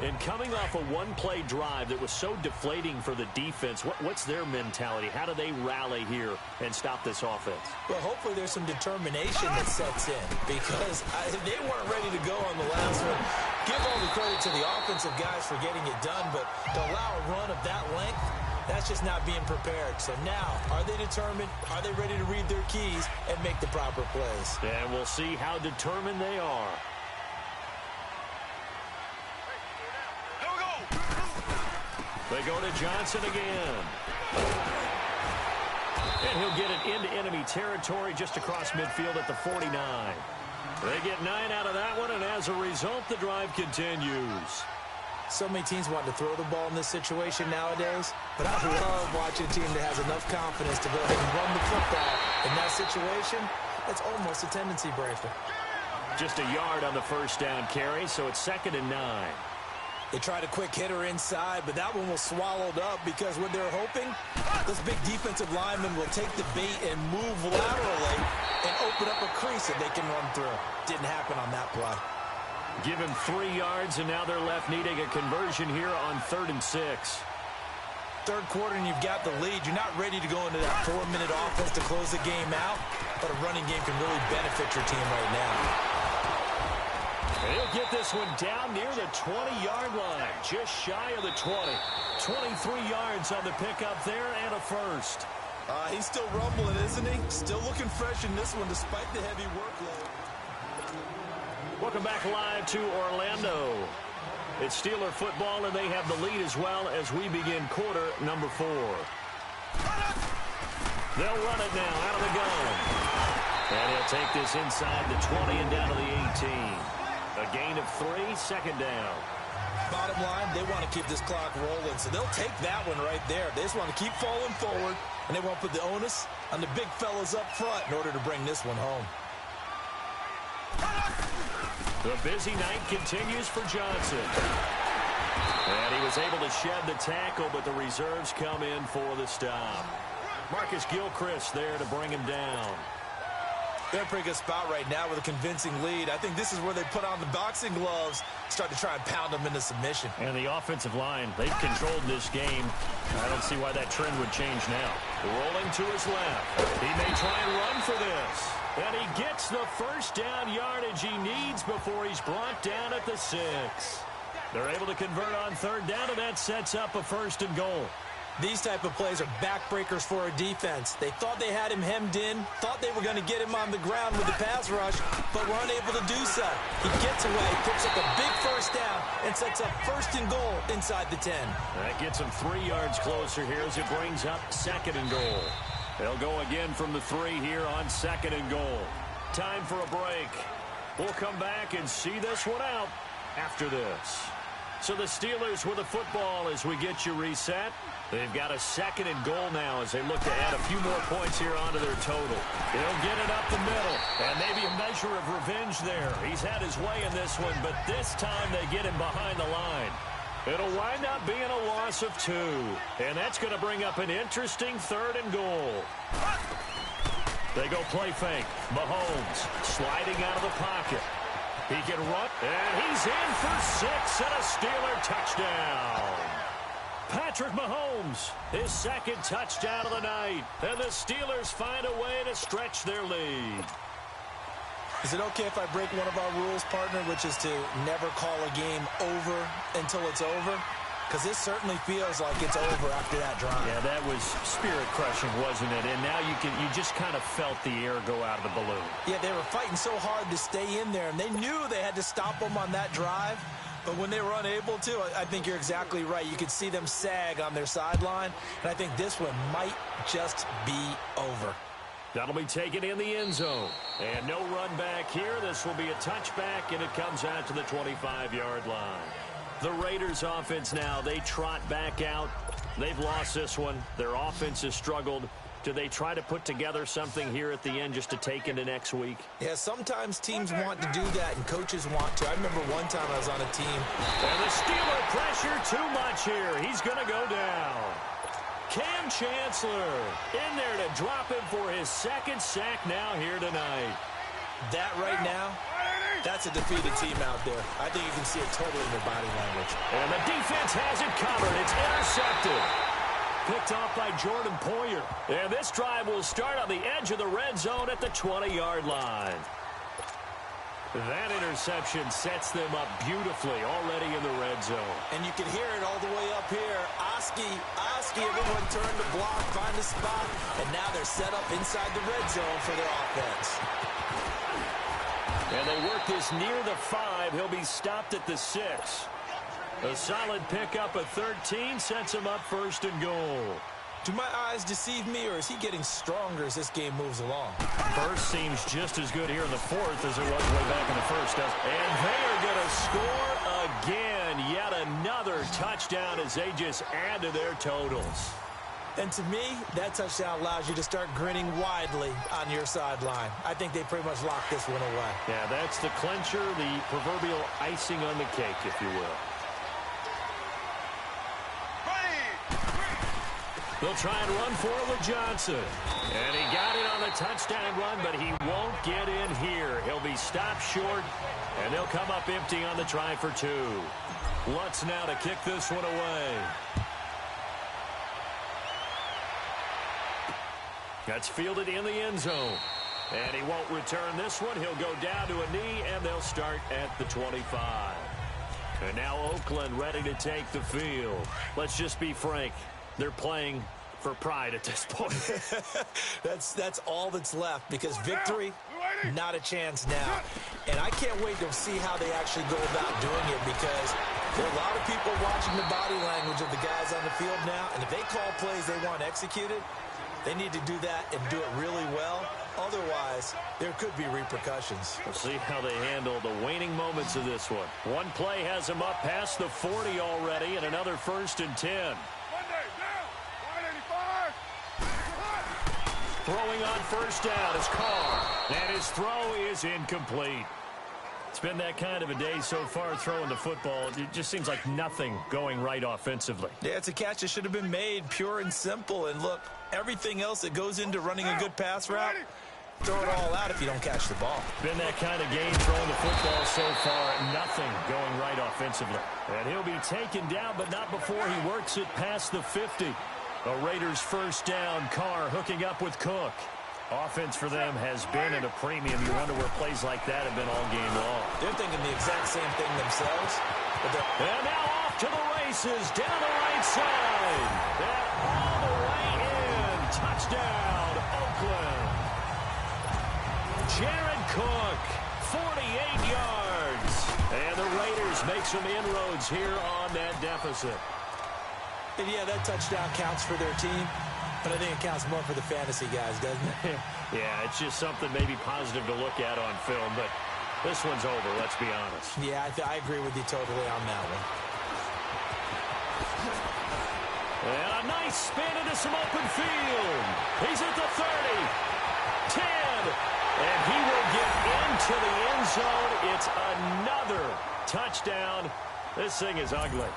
Speaker 1: And coming off a one-play drive that was so deflating for the defense, what's their mentality? How do they rally here and stop this offense?
Speaker 2: Well, hopefully there's some determination that sets in, because they weren't ready to go on the last one. Give all the credit to the offensive guys for getting it done, but to allow a run of that length, that's just not being prepared. So now, are they determined? Are they ready to read their keys and make the proper plays?
Speaker 1: And we'll see how determined they are. They go to Johnson again. And he'll get it into enemy territory just across midfield at the 49. They get 9 out of that one, and as a result, the drive continues.
Speaker 2: So many teams want to throw the ball in this situation nowadays, but I love watching a team that has enough confidence to go ahead and run the football. In that situation, it's almost a tendency breaker.
Speaker 1: Just a yard on the first down carry, so it's 2nd and 9.
Speaker 2: They tried a quick hitter inside, but that one was swallowed up because what they're hoping, this big defensive lineman will take the bait and move laterally and open up a crease that they can run through. Didn't happen on that play.
Speaker 1: Give him 3 yards, and now they're left needing a conversion here on 3rd and 6.
Speaker 2: Third quarter, and you've got the lead. You're not ready to go into that 4-minute offense to close the game out, but a running game can really benefit your team right now.
Speaker 1: He'll get this one down near the 20-yard line, just shy of the 20. 23 yards on the pickup there and a first.
Speaker 2: He's still rumbling, isn't he? Still looking fresh in this one despite the heavy workload.
Speaker 1: Welcome back live to Orlando. It's Steeler football, and they have the lead as well as we begin quarter number 4. They'll run it now out of the gun. And he'll take this inside the 20 and down to the 18. A gain of 3, 2nd down.
Speaker 2: Bottom line, they want to keep this clock rolling, so they'll take that one right there. They just want to keep falling forward, and they won't put the onus on the big fellas up front in order to bring this one home.
Speaker 1: The busy night continues for Johnson. And he was able to shed the tackle, but the reserves come in for the stop. Marcus Gilchrist there to bring him down.
Speaker 2: They're in a pretty good spot right now with a convincing lead. I think this is where they put on the boxing gloves, start to try and pound them into submission.
Speaker 1: And the offensive line, they've controlled this game. I don't see why that trend would change now. Rolling to his left. He may try and run for this. And he gets the first down yardage he needs before he's brought down at the 6. They're able to convert on 3rd down, and that sets up a 1st and goal.
Speaker 2: These type of plays are backbreakers for a defense. They thought they had him hemmed in, thought they were going to get him on the ground with the pass rush, but were unable to do so. He gets away, picks up a big first down, and sets up 1st and goal inside the 10.
Speaker 1: That gets him 3 yards closer here as it brings up 2nd and goal. They'll go again from the 3 here on 2nd and goal. Time for a break. We'll come back and see this one out after this. So the Steelers with the football as we get you reset. They've got a 2nd and goal now as they look to add a few more points here onto their total. They'll get it up the middle, and maybe a measure of revenge there. He's had his way in this one, but this time they get him behind the line. It'll wind up being a loss of 2. And that's going to bring up an interesting 3rd and goal. They go play fake. Mahomes sliding out of the pocket. He can run, and he's in for 6 and a Steeler touchdown. Patrick Mahomes, his 2nd touchdown of the night. And the Steelers find a way to stretch their lead.
Speaker 2: Is it okay if I break one of our rules, partner, which is to never call a game over until it's over? Because this certainly feels like it's over after that drive.
Speaker 1: Yeah, that was spirit-crushing, wasn't it? And now you just kind of felt the air go out of the balloon.
Speaker 2: Yeah, they were fighting so hard to stay in there, and they knew they had to stop them on that drive. But when they were unable to, I think you're exactly right. You could see them sag on their sideline, and I think this one might just be over.
Speaker 1: That'll be taken in the end zone. And no run back here. This will be a touchback, and it comes out to the 25-yard line. The Raiders offense now, they trot back out. They've lost this one. Their offense has struggled. Do they try to put together something here at the end just to take into next week?
Speaker 2: Yeah, sometimes teams want to do that, and coaches want to. I remember one time I was on a team.
Speaker 1: And the Steeler pressure too much here. He's going to go down. Cam Chancellor in there to drop him for his 2nd sack now here tonight.
Speaker 2: That right now, that's a defeated team out there. I think you can see it totally in their body language.
Speaker 1: And the defense has it covered. It's intercepted. Picked off by Jordan Poyer. And this drive will start on the edge of the red zone at the 20-yard line. That interception sets them up beautifully already in the red zone.
Speaker 2: And you can hear it all the way up here. Oski, everyone turned to block, find a spot, and now they're set up inside the red zone for their offense.
Speaker 1: And they work this near the 5. He'll be stopped at the 6. A solid pickup of 13 sets him up 1st and goal.
Speaker 2: Do my eyes deceive me, or is he getting stronger as this game moves along?
Speaker 1: First seems just as good here in the 4th as it was way back in the 1st. And they are going to score again. Yet another touchdown as they just add to their totals.
Speaker 2: And to me, that touchdown allows you to start grinning widely on your sideline. I think they pretty much locked this one away.
Speaker 1: Yeah, that's the clincher, the proverbial icing on the cake, if you will. They'll try and run for it with Johnson. And he got it on the touchdown run, but he won't get in here. He'll be stopped short, and they'll come up empty on the try for 2. Lutz now to kick this one away. That's fielded in the end zone. And he won't return this one. He'll go down to a knee, and they'll start at the 25. And now Oakland ready to take the field. Let's just be frank. They're playing for pride at this point.
Speaker 2: That's all that's left, because victory, not a chance now. And I can't wait to see how they actually go about doing it, because there are a lot of people watching the body language of the guys on the field now, and if they call plays they want executed, they need to do that and do it really well. Otherwise, there could be repercussions.
Speaker 1: We'll see how they handle the waning moments of this one. One play has them up past the 40 already, and another 1st and 10. Throwing on 1st down is Carr. And his throw is incomplete. It's been that kind of a day so far throwing the football. It just seems like nothing going right offensively.
Speaker 2: Yeah, it's a catch that should have been made, pure and simple. And look, everything else that goes into running a good pass route, throw it all out if you don't catch the ball.
Speaker 1: Been that kind of game throwing the football so far. Nothing going right offensively. And he'll be taken down, but not before he works it past the 50. The Raiders 1st down. Carr hooking up with Cook. Offense for them has been at a premium. You wonder where plays like that have been all game long.
Speaker 2: They're thinking the exact same thing themselves.
Speaker 1: And now off to the races down the right side. And all the way in. Touchdown, Oakland. Jared Cook, 48 yards. And the Raiders make some inroads here on that deficit.
Speaker 2: And yeah, that touchdown counts for their team, but I think it counts more for the fantasy guys, doesn't it?
Speaker 1: Yeah, it's just something maybe positive to look at on film, but this one's over, let's be honest.
Speaker 2: Yeah, I agree with you totally on that one.
Speaker 1: And a nice spin into some open field. He's at the 30, 10, and he will get into the end zone. It's another touchdown. This thing is ugly.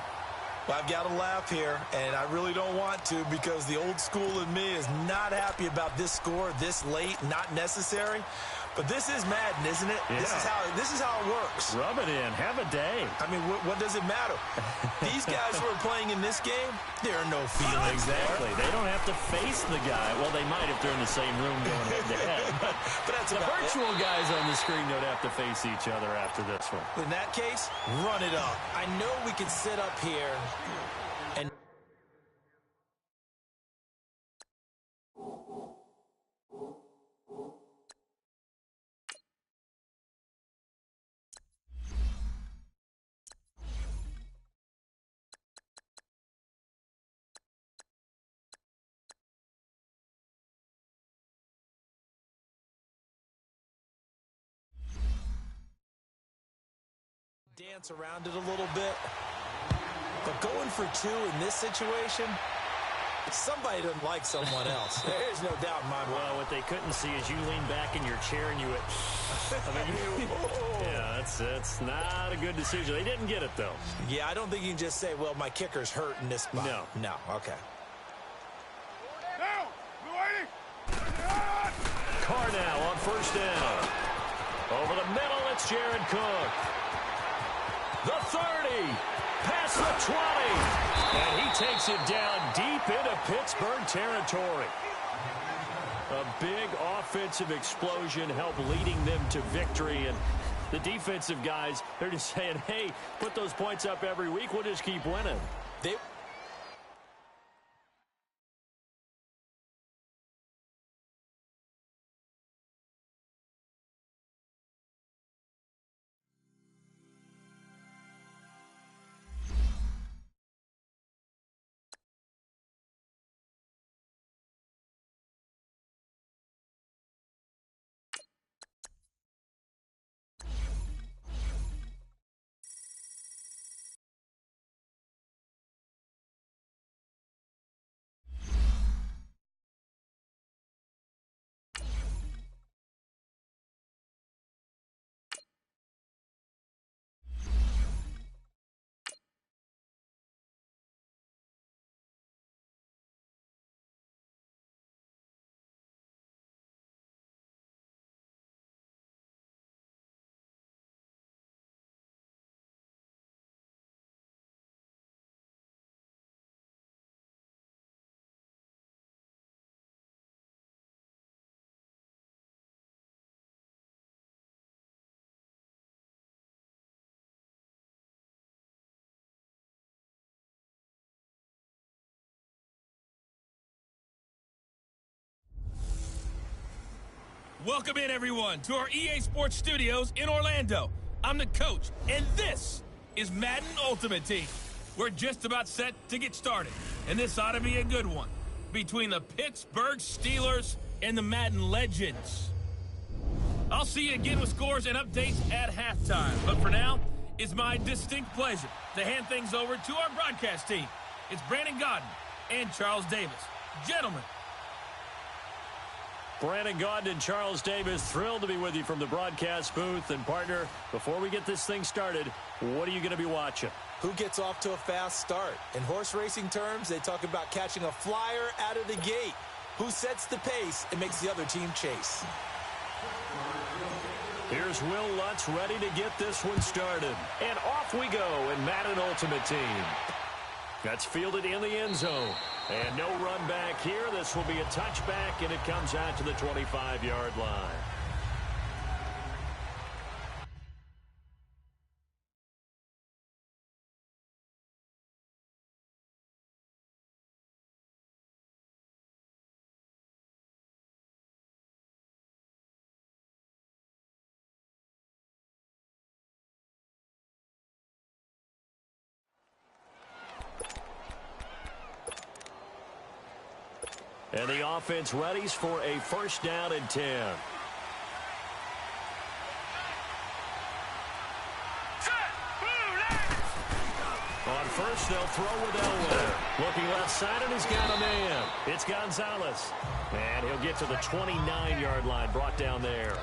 Speaker 2: Well, I've got to laugh here, and I really don't want to because the old school in me is not happy about this score this late, not necessary. But this is Madden, isn't it?
Speaker 1: Yeah.
Speaker 2: This is how it works.
Speaker 1: Rub it in. Have a day.
Speaker 2: I mean, what does it matter? These guys who are playing in this game, there are no feelings.
Speaker 1: Exactly. They don't have to face the guy. Well, they might if they're in the same room going head-to-head.
Speaker 2: But that's
Speaker 1: the
Speaker 2: about
Speaker 1: virtual guys on the screen don't have to face each other after this one.
Speaker 2: In that case, run it up. I know we can sit up here and... dance around it a little bit. But going for two in this situation, somebody doesn't like someone else. There's no doubt in my mind.
Speaker 1: Well, what they couldn't see is you lean back in your chair and you went, yeah, that's not a good decision. They didn't get it, though.
Speaker 2: Yeah, I don't think you can just say, well, my kicker's hurt in this spot. No, okay.
Speaker 3: Now, we're waiting.
Speaker 1: Carr now on first down. Over the middle, it's Jared Cook. The 30, past the 20, and he takes it down deep into Pittsburgh territory. A big offensive explosion helped leading them to victory, and the defensive guys, they're just saying, hey, put those points up every week, we'll just keep winning.
Speaker 5: Welcome in, everyone, to our EA Sports Studios in Orlando. I'm the coach, and this is Madden Ultimate Team. We're just about set to get started, and this ought to be a good one between the Pittsburgh Steelers and the Madden Legends. I'll see you again with scores and updates at halftime, but for now, it's my distinct pleasure to hand things over to our broadcast team. It's Brandon Gaudin and Charles Davis. Gentlemen.
Speaker 1: Brandon Gaudin and Charles Davis, thrilled to be with you from the broadcast booth. And, partner, before we get this thing started, what are you going to be watching?
Speaker 2: Who gets off to a fast start? In horse racing terms, they talk about catching a flyer out of the gate. Who sets the pace and makes the other team chase?
Speaker 1: Here's Will Lutz ready to get this one started. And off we go in Madden Ultimate Team. That's fielded in the end zone. And no run back here. This will be a touchback, and it comes out to the 25-yard line. And the offense readies for a first down and 10. On first, they'll throw with Elway. Looking left side, and he's got a man. It's Gonzalez. And he'll get to the 29-yard line, brought down there.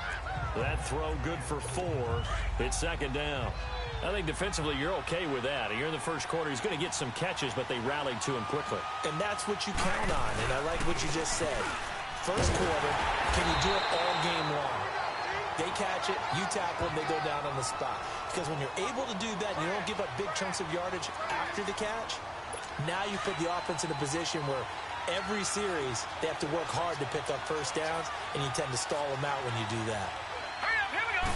Speaker 1: That throw good for 4. It's second down. I think defensively you're okay with that. You're in the first quarter. He's going to get some catches, but they rallied to him quickly.
Speaker 2: And that's what you count on, and I like what you just said. First quarter, can you do it all game long? They catch it, you tackle them, they go down on the spot. Because when you're able to do that and you don't give up big chunks of yardage after the catch, now you put the offense in a position where every series they have to work hard to pick up first downs, and you tend to stall them out when you do that.
Speaker 3: Hurry up, here we go.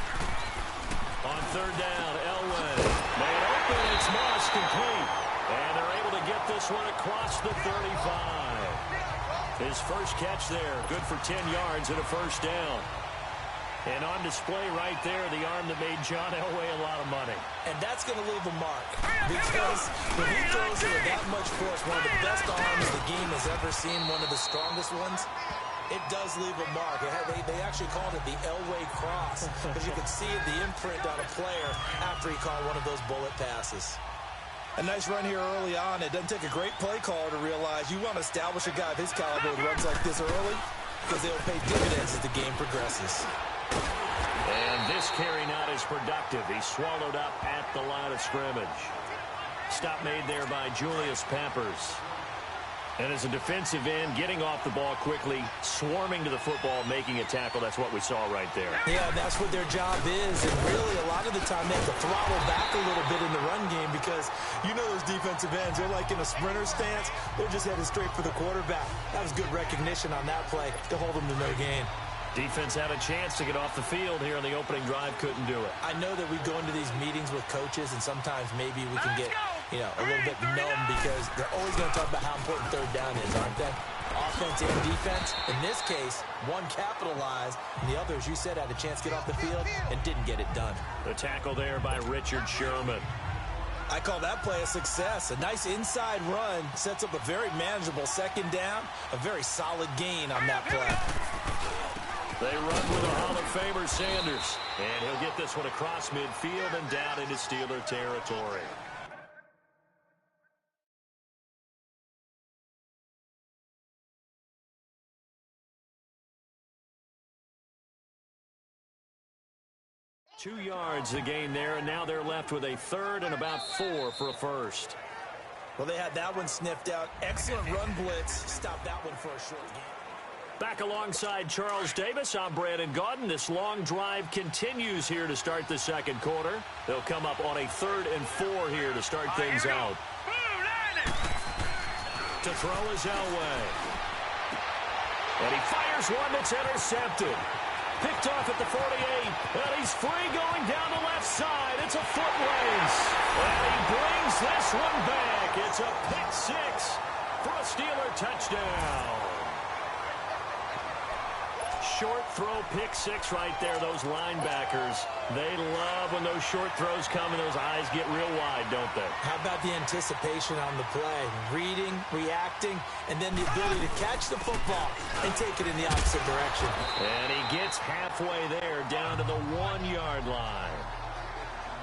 Speaker 1: On third down, Elway. Made open, it's Moss complete. And they're able to get this one across the 35. His first catch there, good for 10 yards and a first down. And on display right there, the arm that made John Elway a lot of money.
Speaker 2: And that's going to leave a mark because when he throws it with that much force, one of the best arms the game has ever seen, one of the strongest ones, it does leave a mark. They actually called it the Elway cross because you could see the imprint on a player after he caught one of those bullet passes.
Speaker 6: A nice run here early on. It doesn't take a great play caller to realize you want to establish a guy of his caliber with runs like this early because they'll pay dividends as the game progresses.
Speaker 1: And this carry not as productive. He's swallowed up at the line of scrimmage. Stop made there by Julius Peppers. And as a defensive end, getting off the ball quickly, swarming to the football, making a tackle, that's what we saw right there.
Speaker 2: Yeah, that's what their job is. And really, a lot of the time, they have to throttle back a little bit in the run game because you know those defensive ends, they're like in a sprinter stance. They're just headed straight for the quarterback. That was good recognition on that play to hold them to no gain.
Speaker 1: Defense had a chance to get off the field here on the opening drive, couldn't do it.
Speaker 2: I know that we go into these meetings with coaches, and sometimes maybe we can get, a little bit numb because they're always going to talk about how important third down is, aren't they? Offense and defense. In this case, one capitalized, and the other, as you said, had a chance to get off the field and didn't get it done.
Speaker 1: The tackle there by Richard Sherman.
Speaker 6: I call that play a success. A nice inside run sets up a very manageable second down, a very solid gain on that play.
Speaker 1: They run with a Hall of Famer, Sanders. And he'll get this one across midfield and down into Steeler territory. $2 yards the gain there, and now they're left with a third and about 4 for a first.
Speaker 6: Well, they had that one sniffed out. Excellent run blitz. Stop that one for a short gain.
Speaker 1: Back alongside Charles Davis, I'm Brandon Gaudin. This long drive continues here to start the second quarter. They'll come up on a 3rd and 4 here to start things out. To throw is Elway. And he fires one that's intercepted. Picked off at the 48. And he's free going down the left side. It's a foot race. And he brings this one back. It's a pick 6 for a Steeler touchdown. Short throw, pick 6 right there. Those linebackers, they love when those short throws come and those eyes get real wide, don't they?
Speaker 2: How about the anticipation on the play? Reading, reacting, and then the ability to catch the football and take it in the opposite direction.
Speaker 1: And he gets halfway there, down to the 1-yard line.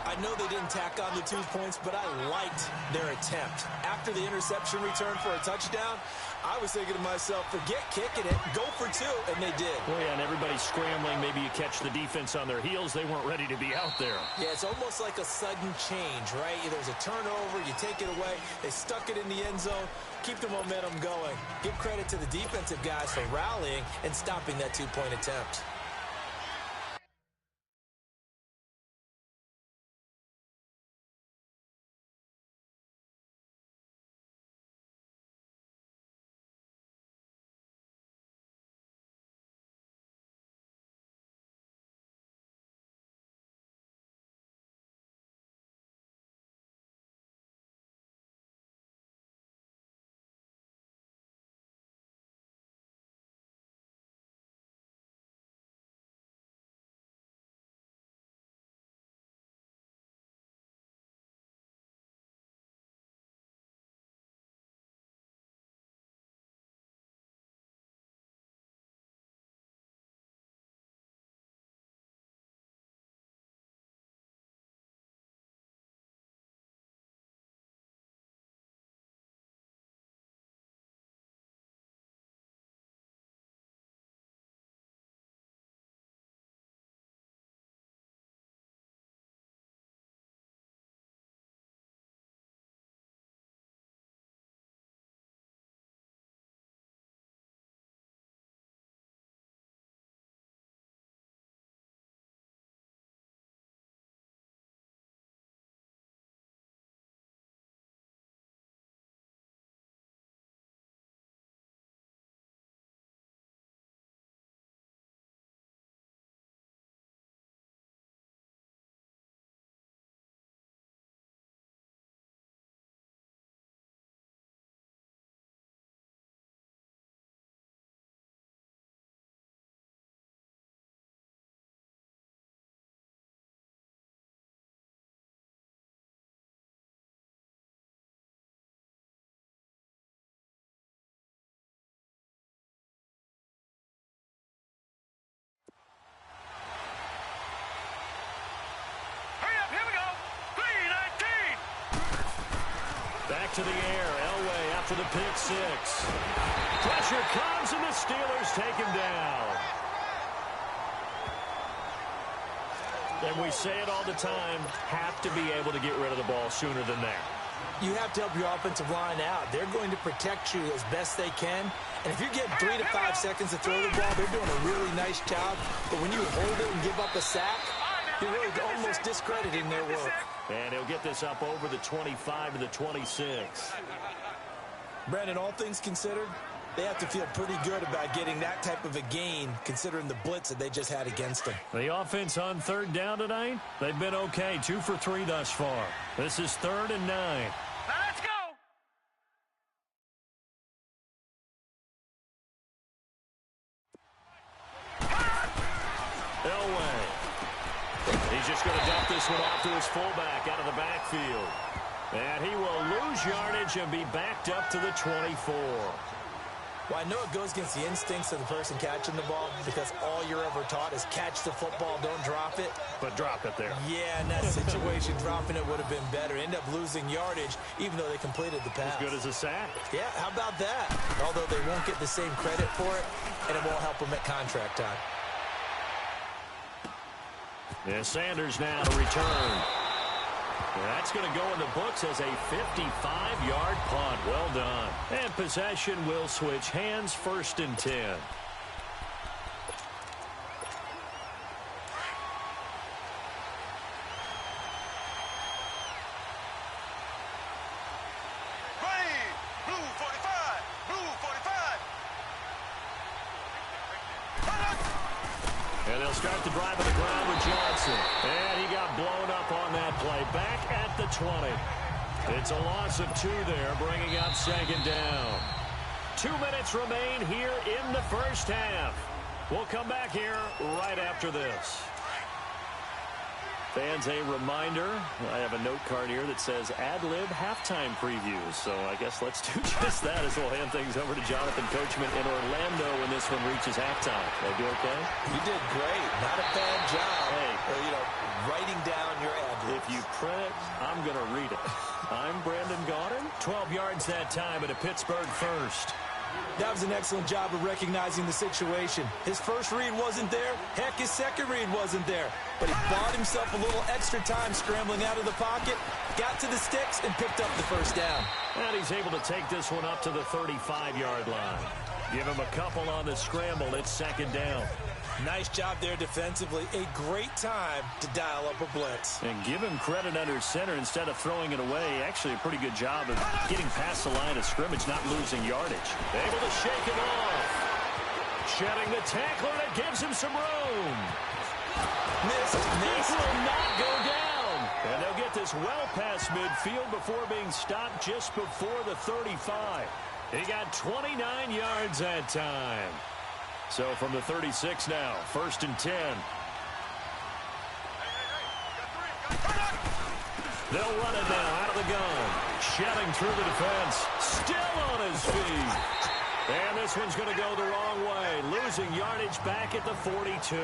Speaker 2: I know they didn't tack on the 2 points, but I liked their attempt. After the interception return for a touchdown, I was thinking to myself, forget kicking it, go for 2, and they did.
Speaker 1: Well, yeah, and everybody's scrambling. Maybe you catch the defense on their heels. They weren't ready to be out there.
Speaker 2: Yeah, it's almost like a sudden change, right? There's a turnover, you take it away, they stuck it in the end zone, keep the momentum going. Give credit to the defensive guys for rallying and stopping that 2-point attempt.
Speaker 1: Back to the air. Elway after the pick six. Pressure comes, and the Steelers take him down. And we say it all the time, have to be able to get rid of the ball sooner than that.
Speaker 2: You have to help your offensive line out. They're going to protect you as best they can. And if you're getting 3 to 5 seconds to throw the ball, they're doing a really nice job. But when you hold it and give up a sack, you're really almost discrediting their work.
Speaker 1: And he'll get this up over the 25 to the 26.
Speaker 2: Brandon, all things considered, they have to feel pretty good about getting that type of a gain, considering the blitz that they just had against them.
Speaker 1: The offense on third down tonight, they've been okay. 2 for 3 thus far. This is 3rd and 9.
Speaker 3: Let's go!
Speaker 1: Elway. He's just going to dump this one off to his fullback out of the backfield. And he will lose yardage and be backed up to the 24.
Speaker 2: Well, I know it goes against the instincts of the person catching the ball because all you're ever taught is catch the football, don't drop it.
Speaker 1: But drop it there.
Speaker 2: Yeah, in that situation, dropping it would have been better. End up losing yardage, even though they completed the pass.
Speaker 1: As good as a sack.
Speaker 2: Yeah, how about that? Although they won't get the same credit for it, and it won't help them at contract time.
Speaker 1: And Sanders now to return. That's going to go in the books as a 55-yard punt. Well done. And possession will switch hands, 1st and 10.
Speaker 3: Ready! Blue 45! Blue 45!
Speaker 1: And they'll start the drive on the ground with Johnson. And he got blown up on that play. Back at the 20. It's a loss of 2 there, bringing up 2nd down. 2 minutes remain here in the first half. We'll come back here right after this. Fans, a reminder, I have a note card here that says ad-lib halftime previews. So I guess let's do just that as we'll hand things over to Jonathan Coachman in Orlando when this one reaches halftime. Did I do okay?
Speaker 2: You did great. Not a bad job.
Speaker 1: Hey.
Speaker 2: Writing down your ad-libs.
Speaker 1: If you print it, I'm going to read it. I'm Brandon Gaudin. 12 yards that time at a Pittsburgh first.
Speaker 2: That was an excellent job of recognizing the situation. His first read wasn't there. Heck, his second read wasn't there. But he bought himself a little extra time scrambling out of the pocket, got to the sticks, and picked up the first down.
Speaker 1: And he's able to take this one up to the 35-yard line. Give him a couple on the scramble. It's 2nd down.
Speaker 2: Nice job there defensively. A great time to dial up a blitz.
Speaker 1: And give him credit under center instead of throwing it away. Actually, a pretty good job of getting past the line of scrimmage, not losing yardage. Able to shake him off. Shedding the tackler that gives him some room.
Speaker 2: Missed.
Speaker 1: This will not go down. And they'll get this well past midfield before being stopped just before the 35. He got 29 yards that time. So from the 36 now, 1st and 10. They'll run it now out of the gun. Shedding through the defense. Still on his feet. And this one's going to go the wrong way. Losing yardage back at the 42.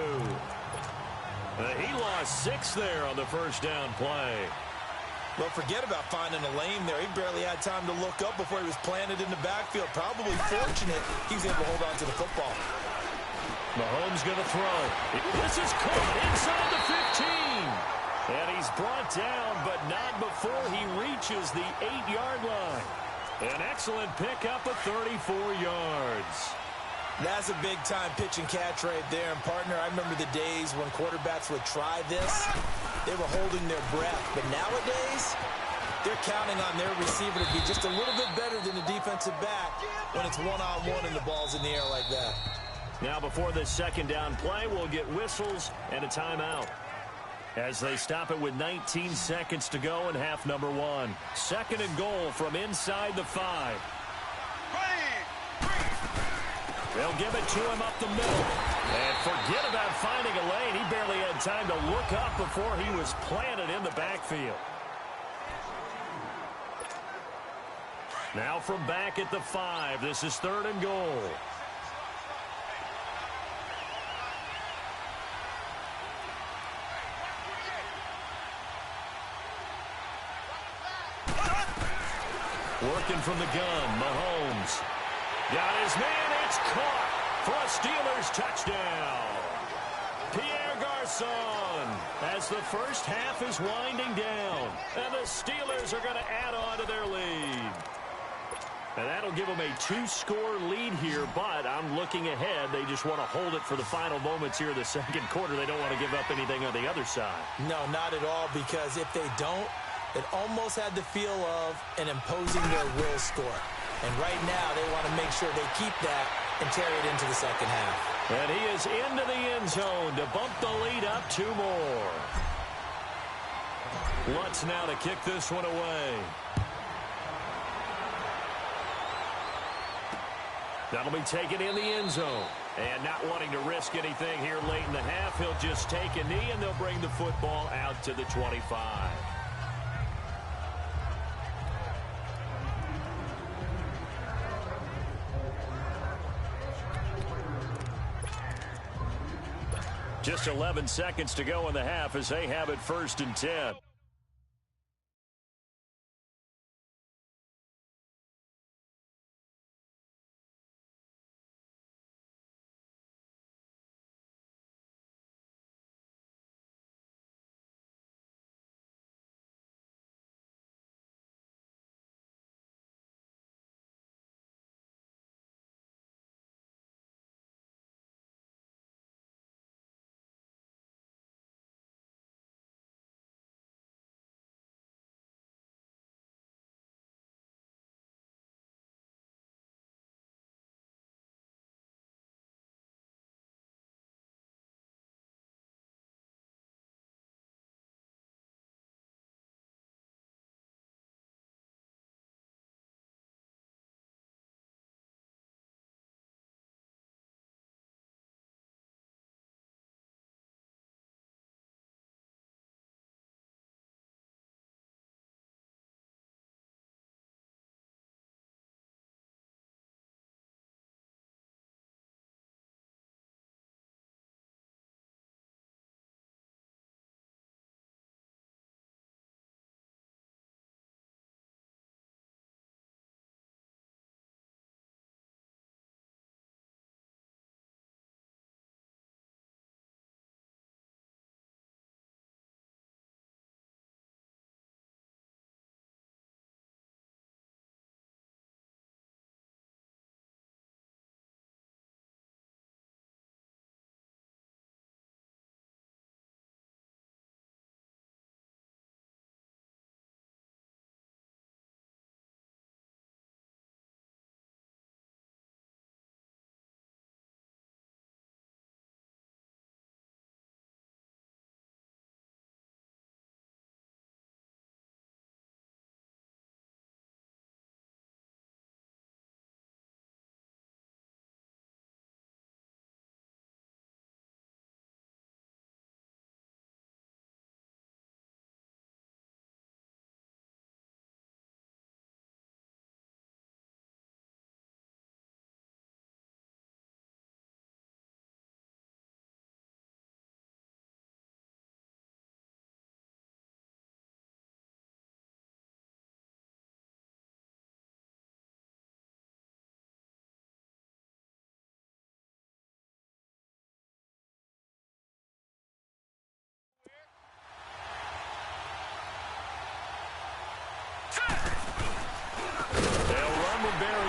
Speaker 1: He lost 6 there on the first down play.
Speaker 2: Well, forget about finding a lane there. He barely had time to look up before he was planted in the backfield. Probably fortunate he was able to hold on to the football.
Speaker 1: Mahomes going to throw. This is caught inside the 15. And he's brought down, but not before he reaches the 8-yard line. An excellent pickup of 34 yards.
Speaker 2: That's a big-time pitch and catch right there. And, partner, I remember the days when quarterbacks would try this. They were holding their breath. But nowadays, they're counting on their receiver to be just a little bit better than the defensive back when it's one-on-one and the ball's in the air like that.
Speaker 1: Now, before this 2nd down play, we'll get whistles and a timeout. As they stop it with 19 seconds to go in half number 1. 2nd and goal from inside the 5. They'll give it to him up the middle. And forget about finding a lane. He barely had time to look up before he was planted in the backfield. Now from back at the 5. This is 3rd and goal. Working from the gun, Mahomes. Got his man, it's caught for a Steelers touchdown. Pierre Garçon as the first half is winding down. And the Steelers are going to add on to their lead. And that'll give them a 2-score lead here, but I'm looking ahead. They just want to hold it for the final moments here in the second quarter. They don't want to give up anything on the other side.
Speaker 2: No, not at all, because if they don't, it almost had the feel of an imposing their will score. And right now, they want to make sure they keep that and carry it into the second half.
Speaker 1: And he is into the end zone to bump the lead up 2 more. Lutz now to kick this one away. That'll be taken in the end zone. And not wanting to risk anything here late in the half, he'll just take a knee, and they'll bring the football out to the 25. Just 11 seconds to go in the half as they have it 1st and 10.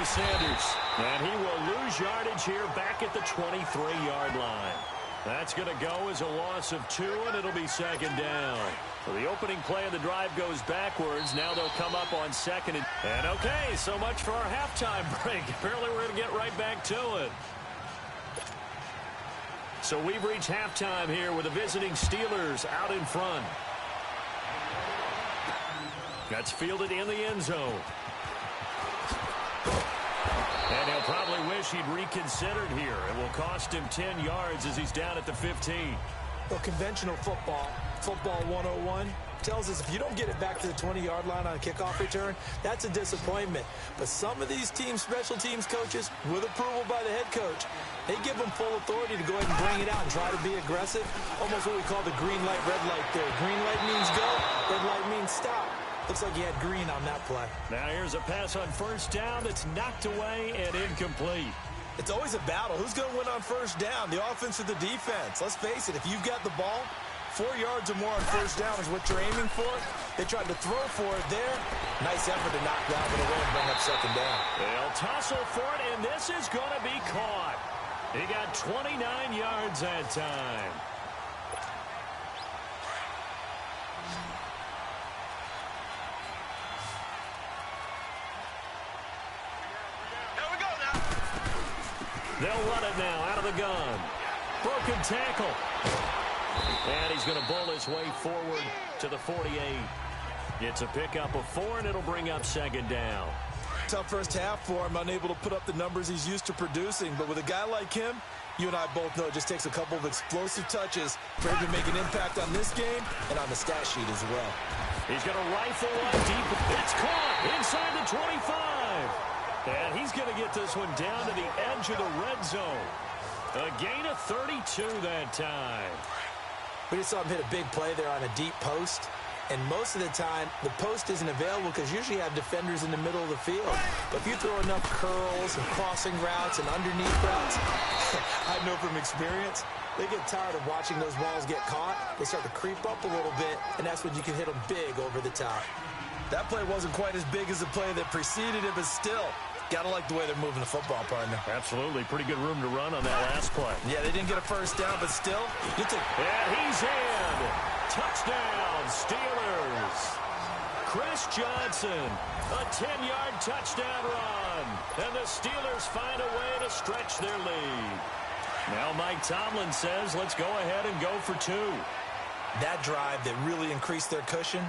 Speaker 1: Sanders, and he will lose yardage here back at the 23-yard line. That's going to go as a loss of 2, and it'll be 2nd down. So the opening play of the drive goes backwards. Now they'll come up on 2nd. And okay, so much for our halftime break. Apparently we're going to get right back to it. So we've reached halftime here with the visiting Steelers out in front. That's fielded in the end zone. And he'll probably wish he'd reconsidered here. It will cost him 10 yards as he's down at the 15.
Speaker 2: Well, conventional football 101, tells us if you don't get it back to the 20-yard line on a kickoff return, that's a disappointment. But some of these teams, special teams coaches, with approval by the head coach, they give them full authority to go ahead and bring it out and try to be aggressive. Almost what we call the green light, red light theory. Green light means go, red light means stop. Looks like he had green on that play.
Speaker 1: Now here's a pass on first down that's knocked away and incomplete.
Speaker 2: It's always a battle. Who's going to win on first down, the offense or the defense? Let's face it, if you've got the ball, 4 yards or more on first down is what you're aiming for. They tried to throw for it there. Nice effort to knock down the away and bring up second down.
Speaker 1: They'll tussle for it, and this is going to be caught. He got 29 yards that time.
Speaker 3: There we go now.
Speaker 1: They'll run it now out of the gun. Broken tackle. And he's going to bull his way forward to the 48. It's a pickup of 4, and it'll bring up second down.
Speaker 2: Tough first half for him, unable to put up the numbers he's used to producing. But with a guy like him, you and I both know it just takes a couple of explosive touches for him to make an impact on this game and on the stat sheet as well.
Speaker 1: He's going to rifle one deep. It's caught inside the 25. And he's going to get this one down to the edge of the red zone. A gain of 32 that time.
Speaker 2: We just saw him hit a big play there on a deep post. And most of the time, the post isn't available because usually you have defenders in the middle of the field. But if you throw enough curls and crossing routes and underneath routes, I know from experience, they get tired of watching those balls get caught. They start to creep up a little bit, and that's when you can hit them big over the top. That play wasn't quite as big as the play that preceded it, but still, gotta like the way they're moving the football, partner.
Speaker 1: Absolutely. Pretty good room to run on that last play.
Speaker 2: Yeah, they didn't get a first down, but still,
Speaker 1: and he's in. Touchdown, Steelers. Chris Johnson, a 10-yard touchdown run. And the Steelers find a way to stretch their lead. Now Mike Tomlin says, let's go ahead and go for 2.
Speaker 2: That drive that really increased their cushion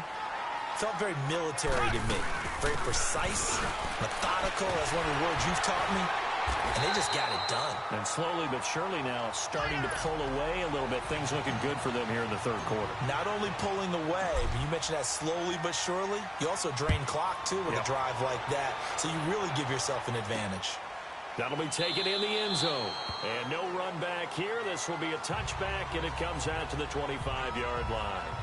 Speaker 2: felt very military to me. Very precise, methodical, as one of the words you've taught me. And they just got it done.
Speaker 1: And slowly but surely now starting to pull away a little bit. Things looking good for them here in the third quarter.
Speaker 2: Not only pulling away, but you mentioned that slowly but surely. You also drain clock, too, with a drive like that. So you really give yourself an advantage.
Speaker 1: That'll be taken in the end zone. And no run back here. This will be a touchback, and it comes out to the 25-yard line.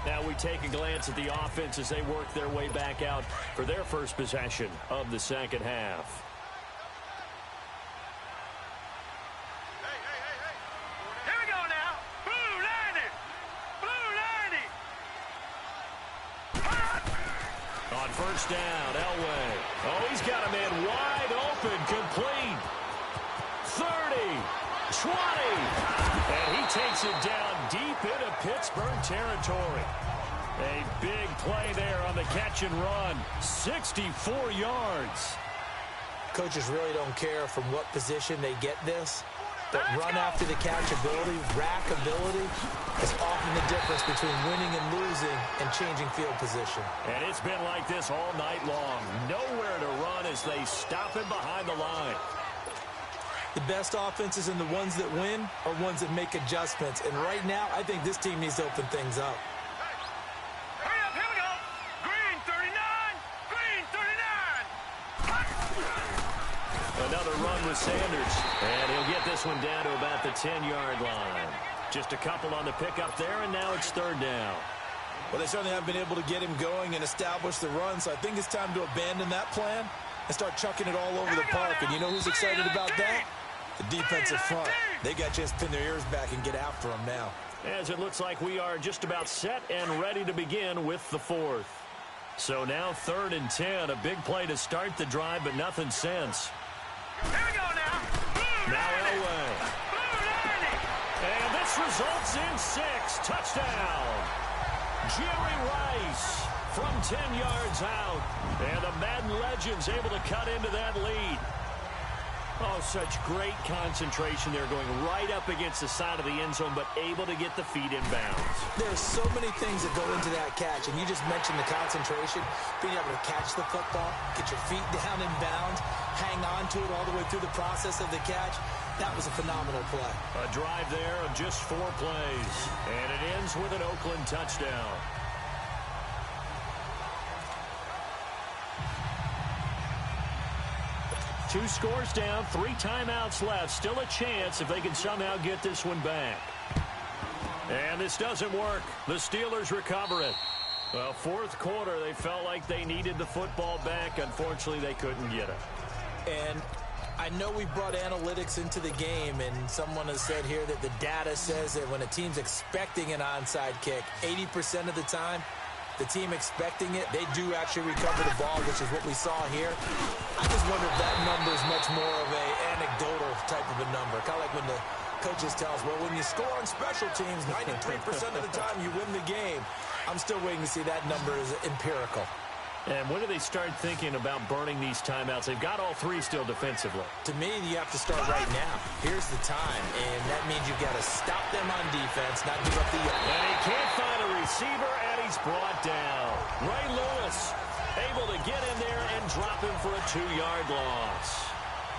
Speaker 1: Now we take a glance at the offense as they work their way back out for their first possession of the second half.
Speaker 3: Here we go now. Blue 90. Blue 90.
Speaker 1: On first down, Elway. Oh, he's got a man wide open, complete. 30, 20. And he takes it down deep into Pittsburgh territory. A big play there on the catch and run. 64 yards.
Speaker 2: Coaches really don't care from what position they get this. But run after the catch ability, rack ability, is often the difference between winning and losing and changing field position.
Speaker 1: And it's been like this all night long. Nowhere to run as they stop him behind the line.
Speaker 2: The best offenses and the ones that win are ones that make adjustments. And right now, I think this team needs to open things up.
Speaker 3: Hurry up, here we go. Green 39. Green 39.
Speaker 1: Another run with Sanders. And he'll get this one down to about the 10-yard line. Just a couple on the pickup there, and now it's third down.
Speaker 2: Well, they certainly haven't been able to get him going and establish the run, so I think it's time to abandon that plan and start chucking it all over the park. And you know who's excited about that? The defensive front. They got a chance to pin their ears back and get after them now.
Speaker 1: As it looks like we are just about set and ready to begin with the fourth. So now 3rd and 10. A big play to start the drive, but nothing since.
Speaker 3: Here we go now. Blue
Speaker 1: Now
Speaker 3: 90.
Speaker 1: Elway.
Speaker 3: Blue 90.
Speaker 1: And this results in 6. Touchdown. Jerry Rice from 10 yards out. And the Madden legends able to cut into that lead. Oh, such great concentration there, going right up against the side of the end zone, but able to get the feet in bounds.
Speaker 2: There's so many things that go into that catch, and you just mentioned the concentration, being able to catch the football, get your feet down in bounds, hang on to it all the way through the process of the catch. That was a phenomenal play.
Speaker 1: A drive there of just 4 plays, and it ends with an Oakland touchdown. Two scores down, 3 timeouts left. Still a chance if they can somehow get this one back. And this doesn't work. The Steelers recover it. Well, fourth quarter, they felt like they needed the football back. Unfortunately, they couldn't get it.
Speaker 2: And I know we brought analytics into the game, and someone has said here that the data says that when a team's expecting an onside kick, 80% of the time, the team expecting it, they do actually recover the ball, which is what we saw here. I just wonder if that number is much more of a anecdotal type of a number. Kind of like when the coaches tell us, well, when you score on special teams, 93% of the time you win the game. I'm still waiting to see that number is empirical.
Speaker 1: And when do they start thinking about burning these timeouts? They've got all three still defensively.
Speaker 2: To me, you have to start right now. Here's the time, and that means you've got to stop them on defense, not give up the yard.
Speaker 1: And he can't find a receiver, and he's brought down. Ray Lewis able to get in there and drop him for a 2-yard loss.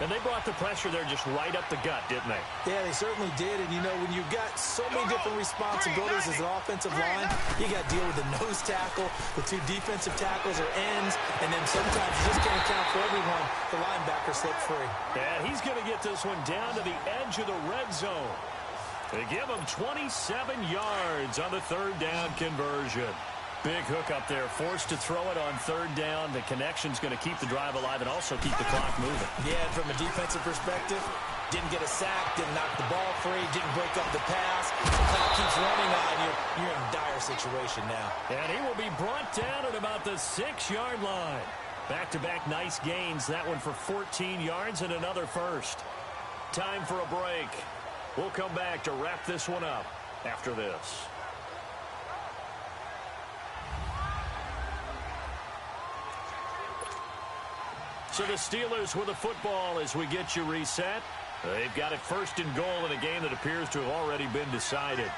Speaker 1: And they brought the pressure there just right up the gut, didn't they?
Speaker 2: Yeah, they certainly did. And, you know, when you've got so many different responsibilities as an offensive line, you got to deal with the nose tackle, the two defensive tackles or ends, and then sometimes you just can't account for everyone. The linebacker slipped free.
Speaker 1: And he's going to get this one down to the edge of the red zone. They give him 27 yards on the third down conversion. Big hook up there, forced to throw it on third down. The connection's going to keep the drive alive and also keep the clock moving.
Speaker 2: Yeah, and from a defensive perspective, didn't get a sack, didn't knock the ball free, didn't break up the pass. The clock keeps running on you. You're in a dire situation now.
Speaker 1: And he will be brought down at about the 6-yard line. Back-to-back nice gains. That one for 14 yards and another first. Time for a break. We'll come back to wrap this one up after this. So the Steelers with the football as we get you reset. They've got it first and goal in a game that appears to have already been decided.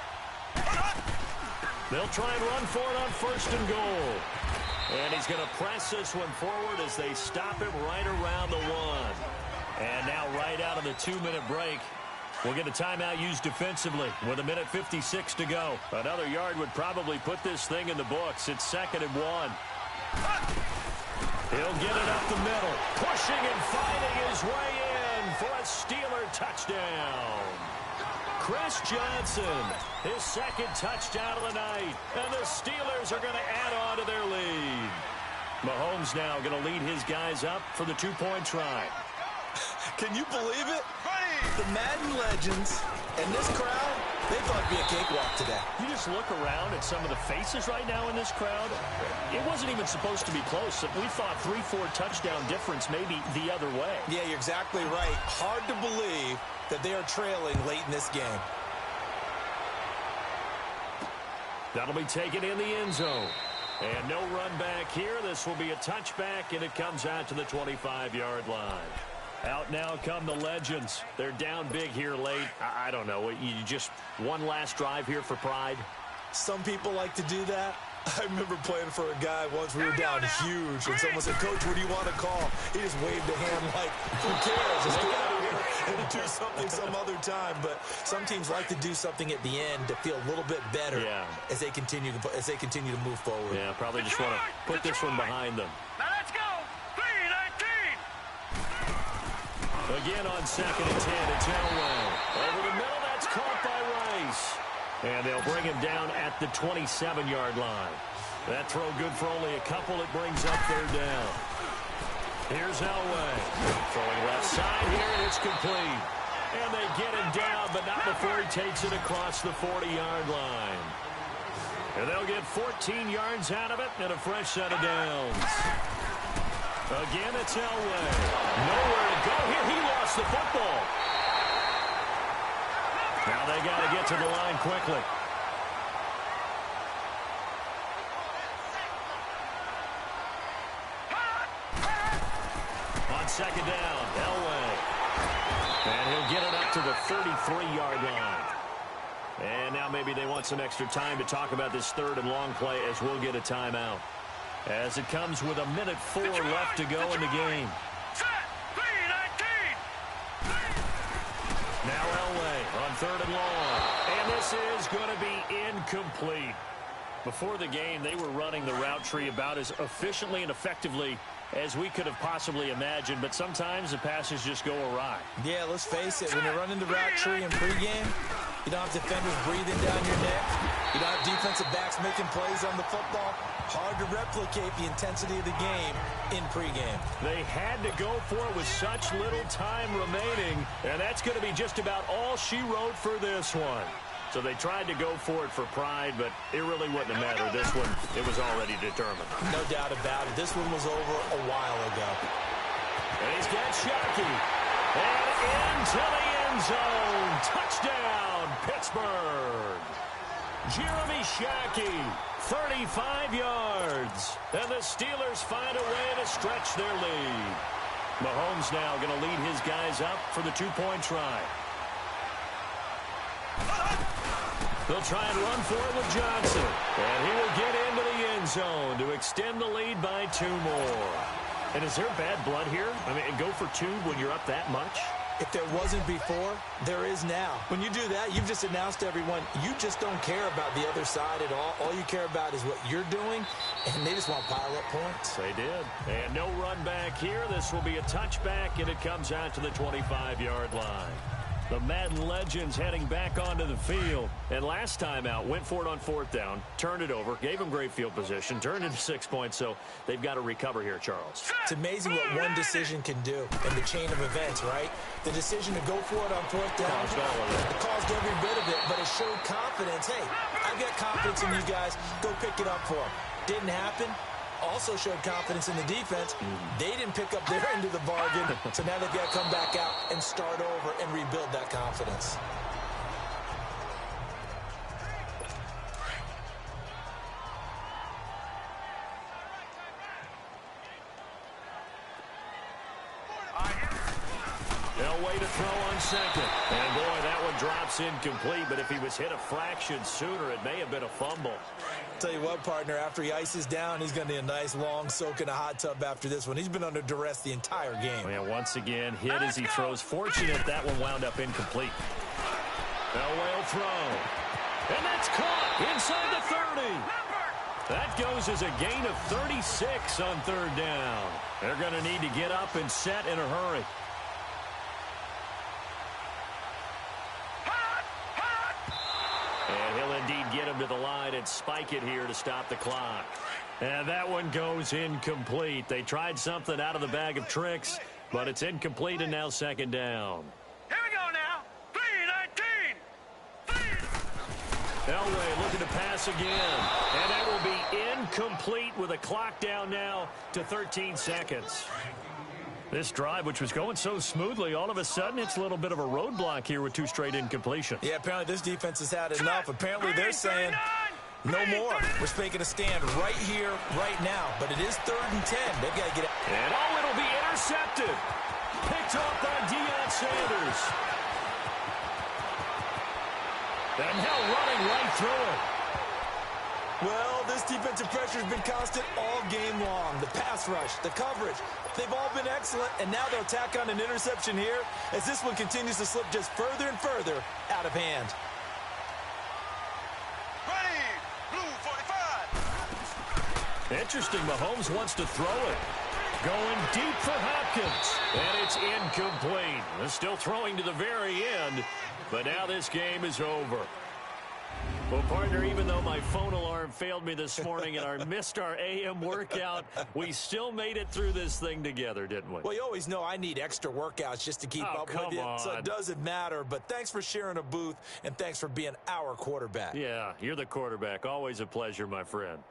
Speaker 1: They'll try and run for it on first and goal. And he's going to press this one forward as they stop him right around the 1. And now right out of the 2-minute break, we'll get a timeout used defensively with 1:56 to go. Another yard would probably put this thing in the books. It's 2nd and 1. He'll get it up the middle, pushing and fighting his way in for a Steeler touchdown. Chris Johnson, his 2nd touchdown of the night, and the Steelers are going to add on to their lead. Mahomes now going to lead his guys up for the 2-point try.
Speaker 2: Can you believe it? The Madden legends and this crowd, they thought it'd be a cakewalk today.
Speaker 1: You just look around at some of the faces right now in this crowd. It wasn't even supposed to be close. We thought 3-4 touchdown difference maybe the other way.
Speaker 2: Yeah, you're exactly right. Hard to believe that they are trailing late in this game.
Speaker 1: That'll be taken in the end zone. And no run back here. This will be a touchback, and it comes out to the 25-yard line. Out now come the legends. They're down big here late. I don't know. You just one last drive here for pride?
Speaker 2: Some people like to do that. I remember playing for a guy once. We were down huge, and someone said, "Coach, what do you want to call?" He just waved a hand like, who cares? Let's get out of here and do something some other time. But some teams like to do something at the end to feel a little bit better as they continue to move forward.
Speaker 1: Yeah, probably just want to put this one behind them.
Speaker 3: Now let's go. 3-19.
Speaker 1: Again on 2nd and 10, it's Elway. Over the middle, that's caught by Rice. And they'll bring him down at the 27-yard line. That throw good for only a couple. It brings up 3rd down. Here's Elway. Throwing left side here, and it's complete. And they get him down, but not before he takes it across the 40-yard line. And they'll get 14 yards out of it and a fresh set of downs. Again, it's Elway. Nowhere to go here. He lost the football. Now they got to get to the line quickly. On 2nd down, Elway. And he'll get it up to the 33-yard line. And now maybe they want some extra time to talk about this 3rd and long play as we'll get a timeout. As it comes with 1:04 left to go in the game. Now Elway on 3rd and long. And this is going to be incomplete. Before the game, they were running the route tree about as efficiently and effectively as we could have possibly imagined. But sometimes the passes just go awry.
Speaker 2: Yeah, let's face it. When you're running the route tree in pregame, You don't have defenders breathing down your neck. You don't have defensive backs making plays on the football. Hard to replicate the intensity of the game in pregame.
Speaker 1: They had to go for it with such little time remaining, and that's going to be just about all she wrote for this one. So they tried to go for it for pride, but it really wouldn't have mattered. This one, it was already determined.
Speaker 2: No doubt about it. This one was over a while ago.
Speaker 1: And he's got Shockey. And into the end zone. Touchdown, Pittsburgh. Jeremy Shockey, 35 yards. And the Steelers find a way to stretch their lead. Mahomes now going to lead his guys up for the two-point try. They'll try and run for it with Johnson. And he will get into the end zone to extend the lead by 2 more. And is there bad blood here? I mean, go for 2 when you're up that much?
Speaker 2: If there wasn't before, there is now. When you do that, you've just announced to everyone, you just don't care about the other side at all. All you care about is what you're doing, and they just want to pile up points.
Speaker 1: They did. And no run back here. This will be a touchback, and it comes out to the 25-yard line. The Madden legends heading back onto the field. And last time out, went for it on 4th down, turned it over, gave them great field position, turned into 6 points, so they've got to recover here, Charles.
Speaker 2: It's amazing what one decision can do in the chain of events, right? The decision to go for it on 4th down, it caused every bit of it, but it showed confidence. Hey, I've got confidence in you guys. Go pick it up for them. Didn't happen. Also showed confidence in the defense. They didn't pick up their end of the bargain, so now they've got to come back out and start over and rebuild that confidence.
Speaker 1: They'll wait to throw on 2nd. And boy, that one drops incomplete, but if he was hit a fraction sooner, it may have been a fumble.
Speaker 2: Tell you what, partner, after he ices down, he's going to need a nice long soak in a hot tub after this one. He's been under duress the entire game.
Speaker 1: Yeah, once again, hit as he throws. Fortunate that one wound up incomplete. Elway will throw. And that's caught inside the 30. That goes as a gain of 36 on 3rd down. They're going to need to get up and set in a hurry. And he'll indeed get him to the line and spike it here to stop the clock. And that one goes incomplete. They tried something out of the bag of tricks, but it's incomplete and now 2nd down.
Speaker 3: Here we go now. 3-19.
Speaker 1: Elway looking to pass again. And that will be incomplete with a clock down now to 13 seconds. This drive, which was going so smoothly, all of a sudden it's a little bit of a roadblock here with 2 straight incompletions.
Speaker 2: Yeah, apparently this defense has had enough. Apparently they're saying no more. We're making a stand right here, right now. But it is 3rd and 10. They've got to get it.
Speaker 1: And oh, it'll be intercepted. Picked off by Deion Sanders. And now running right through it.
Speaker 2: Well, this defensive pressure has been constant all game long. The pass rush, the coverage, they've all been excellent, and now they'll tack on an interception here as this one continues to slip just further and further out of hand.
Speaker 3: Ready. Blue 45.
Speaker 1: Interesting, Mahomes wants to throw it. Going deep for Hopkins, and it's incomplete. They're still throwing to the very end, but now this game is over. Well, partner, even though my phone alarm failed me this morning and I missed our AM workout, we still made it through this thing together, didn't we?
Speaker 2: Well, you always know I need extra workouts just to keep up with you, so it doesn't matter. But thanks for sharing a booth, and thanks for being our quarterback.
Speaker 1: Yeah, you're the quarterback. Always a pleasure, my friend.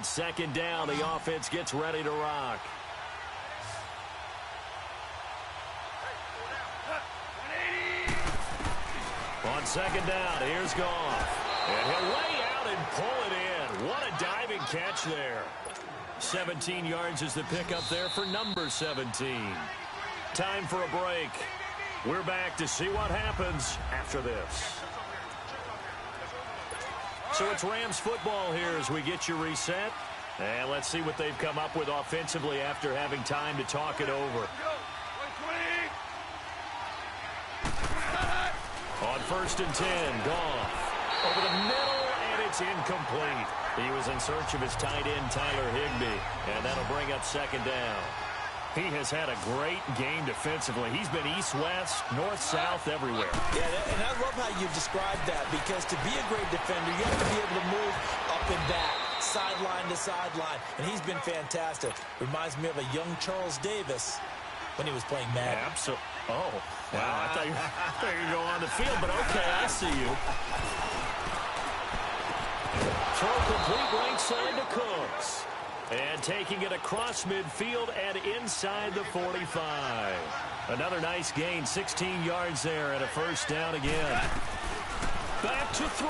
Speaker 1: On second down, the offense gets ready to rock. On second down, here's Goff. And he'll lay out and pull it in. What a diving catch there. 17 yards is the pickup there for number 17. Time for a break. We're back to see what happens after this. So it's Rams football here as we get you reset. And let's see what they've come up with offensively after having time to talk it over. On 1st and 10, Goff. Over the middle, and it's incomplete. He was in search of his tight end, Tyler Higbee, and that'll bring up second down. He has had a great game defensively. He's been east-west, north-south, everywhere.
Speaker 2: Yeah, and I love how you described that, because to be a great defender, you have to be able to move up and back, sideline to sideline, and he's been fantastic. Reminds me of a young Charles Davis when he was playing Madden.
Speaker 1: Absolutely. Oh, wow. I thought you were going to go on the field, but okay, I see you. Throw complete right side to Cooks. And taking it across midfield and inside the 45. Another nice gain, 16 yards there and a first down again. Back to throw.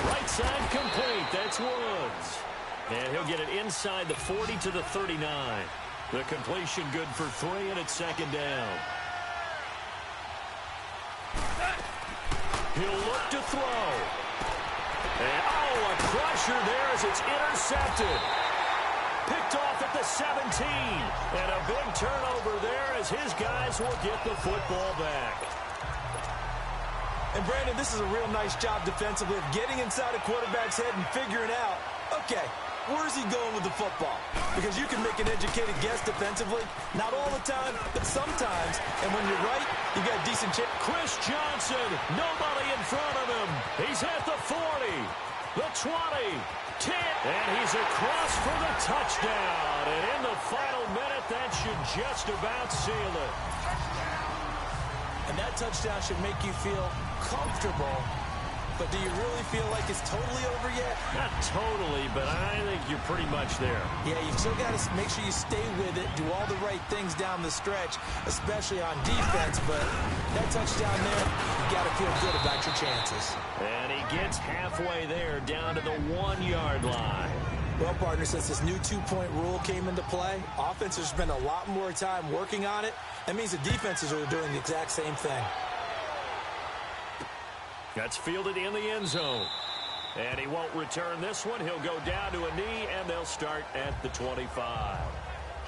Speaker 1: Right side complete. That's Woods. And he'll get it inside the 40 to the 39. The completion good for 3, and it's second down. He'll look to throw. And, oh, a crusher there as it's intercepted. Picked off at the 17. And a big turnover there as his guys will get the football back.
Speaker 2: And, Brandon, this is a real nice job defensively of getting inside a quarterback's head and figuring out, okay, where's he going with the football? Because you can make an educated guess defensively. Not all the time, but sometimes. And when you're right, you got a decent chance.
Speaker 1: Chris Johnson, nobody in front of him. He's at the 40, the 20, 10, and he's across for the touchdown. And in the final minute, that should just about seal it.
Speaker 2: And that touchdown should make you feel comfortable. But do you really feel like it's totally over yet?
Speaker 1: Not totally, but I think you're pretty much there.
Speaker 2: Yeah, you've still got to make sure you stay with it, do all the right things down the stretch, especially on defense. But that touchdown there, you got to feel good about your chances.
Speaker 1: And he gets halfway there, down to the 1-yard line.
Speaker 2: Well, partner, since this new two-point rule came into play, offenses spend a lot more time working on it. That means the defenses are doing the exact same thing.
Speaker 1: That's fielded in the end zone. And he won't return this one. He'll go down to a knee, and they'll start at the 25.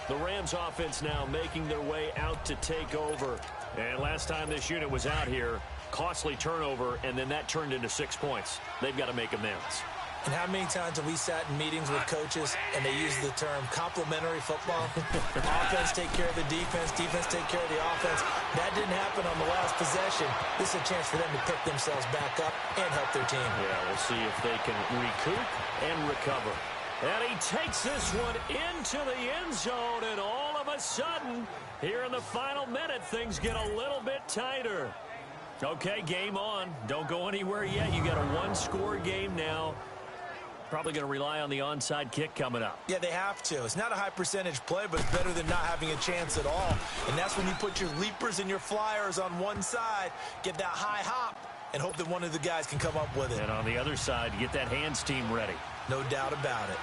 Speaker 1: The Rams offense now making their way out to take over. And last time this unit was out here, costly turnover, and then that turned into 6 points. They've got to make amends.
Speaker 2: And how many times have we sat in meetings with coaches and they use the term complementary football? Offense take care of the defense, defense take care of the offense. That didn't happen on the last possession. This is a chance for them to pick themselves back up and help their team.
Speaker 1: Yeah, we'll see if they can recoup and recover. And he takes this one into the end zone, and all of a sudden, here in the final minute, things get a little bit tighter. Okay, game on. Don't go anywhere yet. You got a one-score game now. Probably going to rely on the onside kick coming up.
Speaker 2: Yeah, they have to. It's not a high percentage play, but it's better than not having a chance at all. And that's when you put your leapers and your flyers on one side, get that high hop, and hope that one of the guys can come up with it.
Speaker 1: And on the other side, get that hands team ready.
Speaker 2: No doubt about it.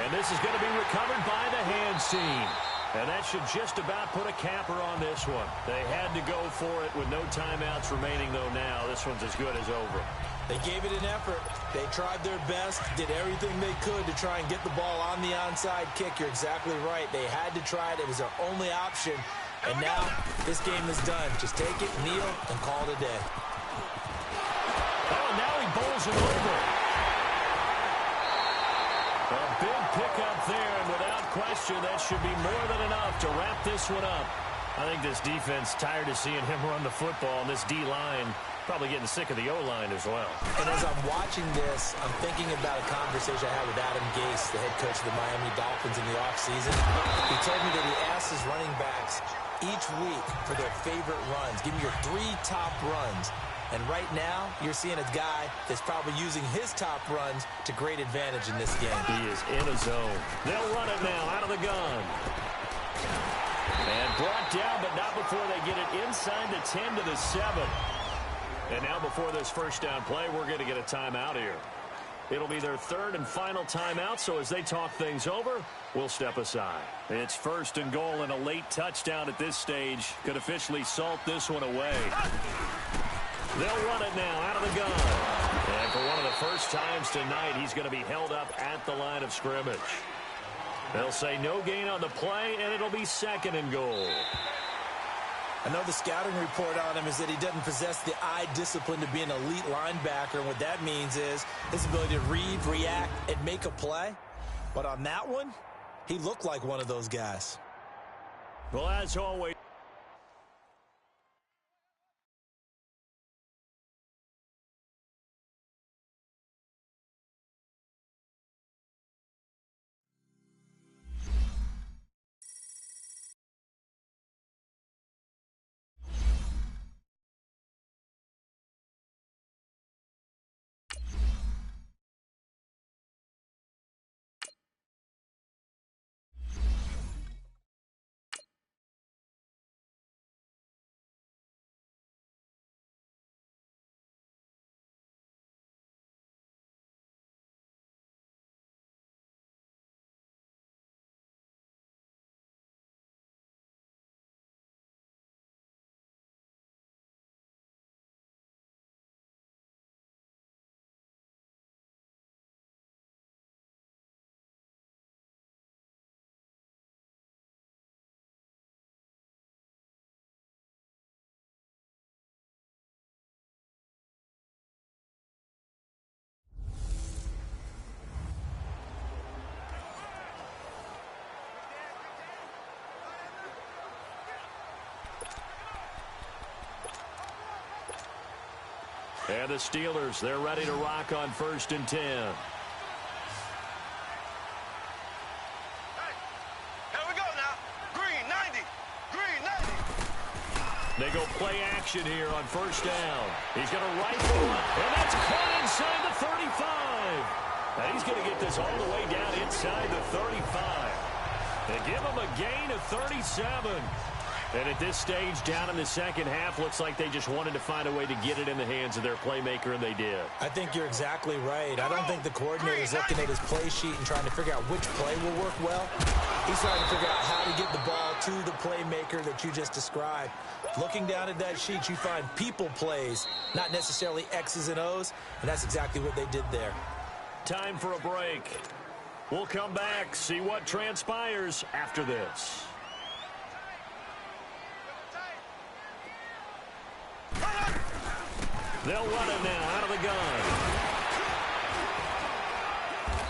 Speaker 1: And this is going to be recovered by the hands team. And that should just about put a capper on this one. They had to go for it with no timeouts remaining, though, now. This one's as good as over.
Speaker 2: They gave it an effort. They tried their best, did everything they could to try and get the ball on the onside kick. You're exactly right. They had to try it. It was their only option. And now this game is done. Just take it, kneel, and call it a day.
Speaker 1: Oh, now he bowls it over. A big pickup there, and without question, that should be more than enough to wrap this one up. I think this defense tired of seeing him run the football, and this D-line probably getting sick of the O-line as well.
Speaker 2: And as I'm watching this, I'm thinking about a conversation I had with Adam Gase, the head coach of the Miami Dolphins in the offseason. He told me that he asked his running backs each week for their favorite runs. Give me your 3 top runs. And right now, you're seeing a guy that's probably using his top runs to great advantage in this game.
Speaker 1: He is in a zone. They'll run it now out of the gun. And brought down, but not before they get it inside the 10 to the 7. And now before this first down play, we're going to get a timeout here. It'll be their third and final timeout, so as they talk things over, we'll step aside. It's 1st and goal, and a late touchdown at this stage could officially salt this one away. They'll run it now out of the gun. And for one of the first times tonight, he's going to be held up at the line of scrimmage. They'll say no gain on the play, and it'll be 2nd and goal.
Speaker 2: I know the scouting report on him is that he doesn't possess the eye discipline to be an elite linebacker, and what that means is his ability to read, react, and make a play. But on that one, he looked like one of those guys.
Speaker 1: Well, as always, and the Steelers, they're ready to rock on 1st and 10.
Speaker 3: Hey, here we go now. Green, 90. Green, 90.
Speaker 1: They go play action here on 1st down. He's going to rifle, and that's caught inside the 35. And he's going to get this all the way down inside the 35. They give him a gain of 37. And at this stage, down in the second half, looks like they just wanted to find a way to get it in the hands of their playmaker, and they did.
Speaker 2: I think you're exactly right. I don't think the coordinator is looking at his play sheet and trying to figure out which play will work well. He's trying to figure out how to get the ball to the playmaker that you just described. Looking down at that sheet, you find people plays, not necessarily X's and O's, and that's exactly what they did there.
Speaker 1: Time for a break. We'll come back, see what transpires after this. They'll run it now out of the gun.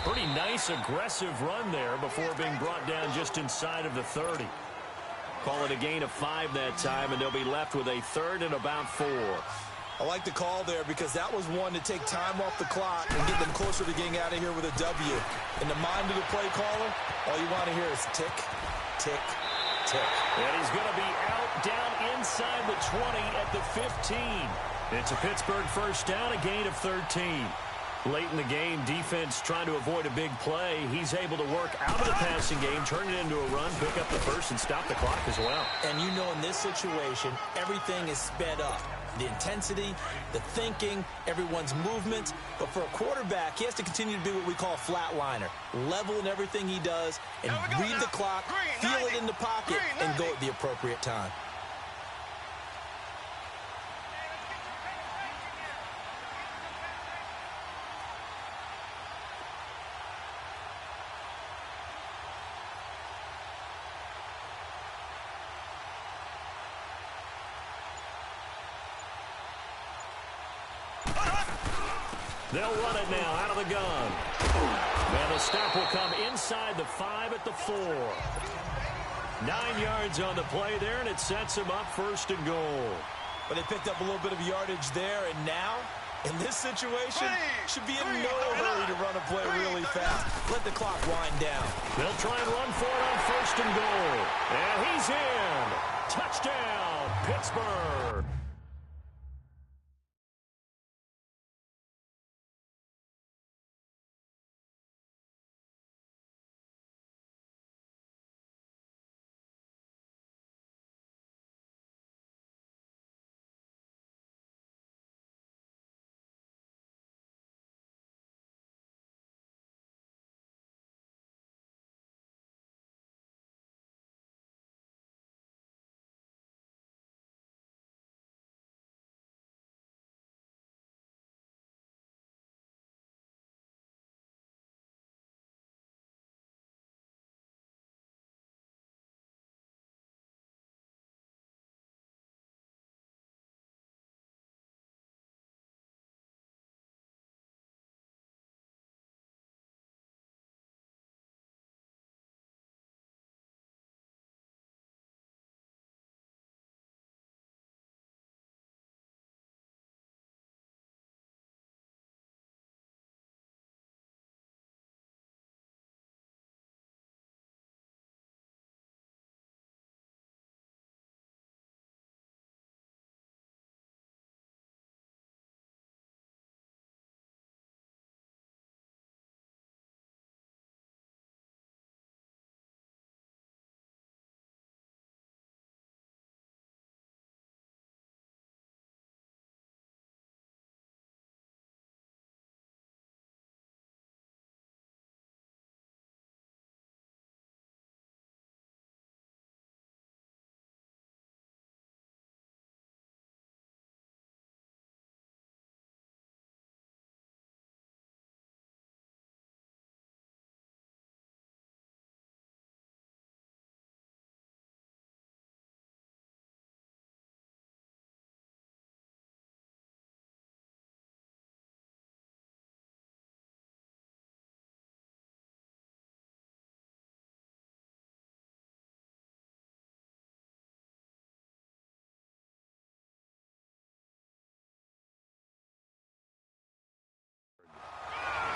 Speaker 1: Pretty nice, aggressive run there before being brought down just inside of the 30. Call it a gain of 5 that time, and they'll be left with a 3rd and about 4.
Speaker 2: I like the call there because that was one to take time off the clock and get them closer to getting out of here with a W. In the mind of the play caller, all you want to hear is tick, tick, tick.
Speaker 1: And he's going to be out down inside the 20 at the 15. It's a Pittsburgh first down, a gain of 13. Late in the game, defense trying to avoid a big play. He's able to work out of the passing game, turn it into a run, pick up the first, and stop the clock as well.
Speaker 2: And you know in this situation, everything is sped up. The intensity, the thinking, everyone's movement. But for a quarterback, he has to continue to be what we call a flatliner. Level in everything he does and read the clock, feel it in the pocket, and go at the appropriate time.
Speaker 1: They'll run it now out of the gun. And the stop will come inside the 5 at the 4. 9 yards on the play there, and it sets him up 1st and goal.
Speaker 2: But they picked up a little bit of yardage there, and now, in this situation, should be in no hurry to run a play really fast. Let the clock wind down.
Speaker 1: They'll try and run for it on 1st and goal. And he's in. Touchdown, Pittsburgh.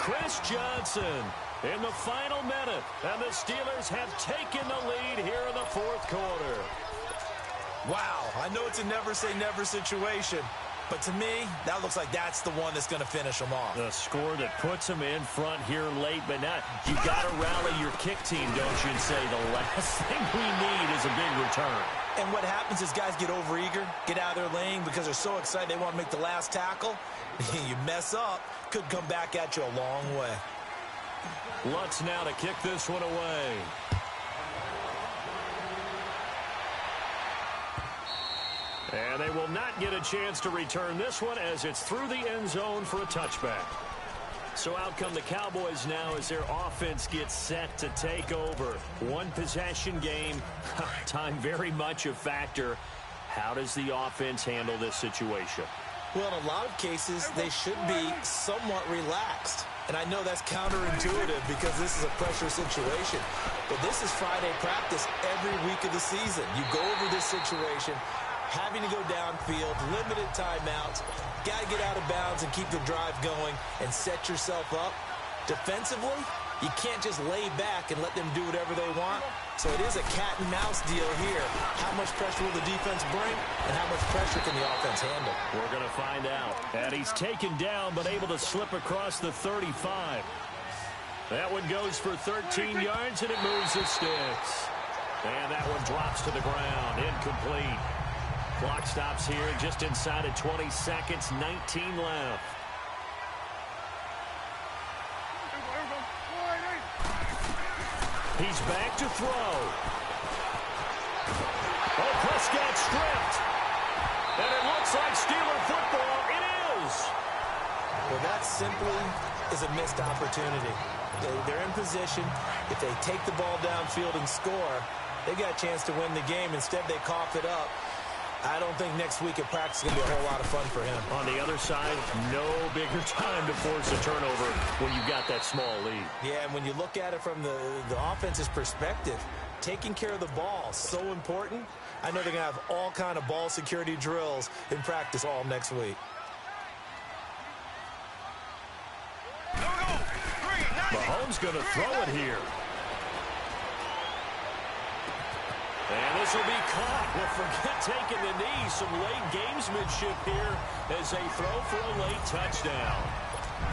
Speaker 1: Chris Johnson in the final minute. And the Steelers have taken the lead here in the fourth quarter.
Speaker 2: Wow, I know it's a never-say-never situation, but to me, that looks like that's the one that's going to finish them off.
Speaker 1: The score that puts them in front here late, but not. You got to rally your kick team, don't you, and say the last thing we need is a big return.
Speaker 2: And what happens is guys get overeager, get out of their lane because they're so excited they want to make the last tackle. You mess up, could come back at you a long way.
Speaker 1: Lutz now to kick this one away. And they will not get a chance to return this one as it's through the end zone for a touchback. So out come the Cowboys now as their offense gets set to take over. One possession game, time very much a factor. How does the offense handle this situation?
Speaker 2: Well, in a lot of cases, they should be somewhat relaxed. And I know that's counterintuitive because this is a pressure situation. But this is Friday practice every week of the season. You go over this situation, having to go downfield, limited timeouts, got to get out of bounds and keep the drive going and set yourself up. Defensively, you can't just lay back and let them do whatever they want. So it is a cat-and-mouse deal here. How much pressure will the defense bring, and how much pressure can the offense handle?
Speaker 1: We're going to find out. And he's taken down, but able to slip across the 35. That one goes for 13 yards, and it moves the sticks. And that one drops to the ground, incomplete. Clock stops here just inside of 20 seconds, 19 left. He's back to throw. Oh, Prescott stripped. And it looks like Steeler football. It is.
Speaker 2: Well, that simply is a missed opportunity. They're in position. If they take the ball downfield and score, they got a chance to win the game. Instead, they cough it up. I don't think next week at practice is going to be a whole lot of fun for him.
Speaker 1: On the other side, no bigger time to force a turnover when you've got that small lead.
Speaker 2: Yeah, and when you look at it from the offense's perspective, taking care of the ball is so important. I know they're going to have all kind of ball security drills in practice all next week.
Speaker 1: Mahomes going to throw it here. And this will be caught. Well, forget taking the knee. Some late gamesmanship here as they throw for a late touchdown.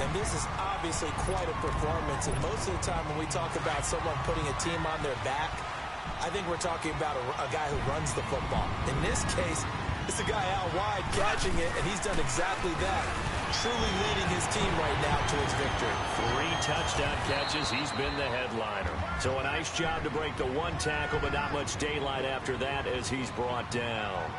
Speaker 2: And this is obviously quite a performance. And most of the time when we talk about someone putting a team on their back, I think we're talking about a guy who runs the football. In this case, it's a guy out wide catching it, and he's done exactly that. Truly leading his team right now to its victory.
Speaker 1: 3 touchdown catches. He's been the headliner. So a nice job to break the one tackle, but not much daylight after that as he's brought down.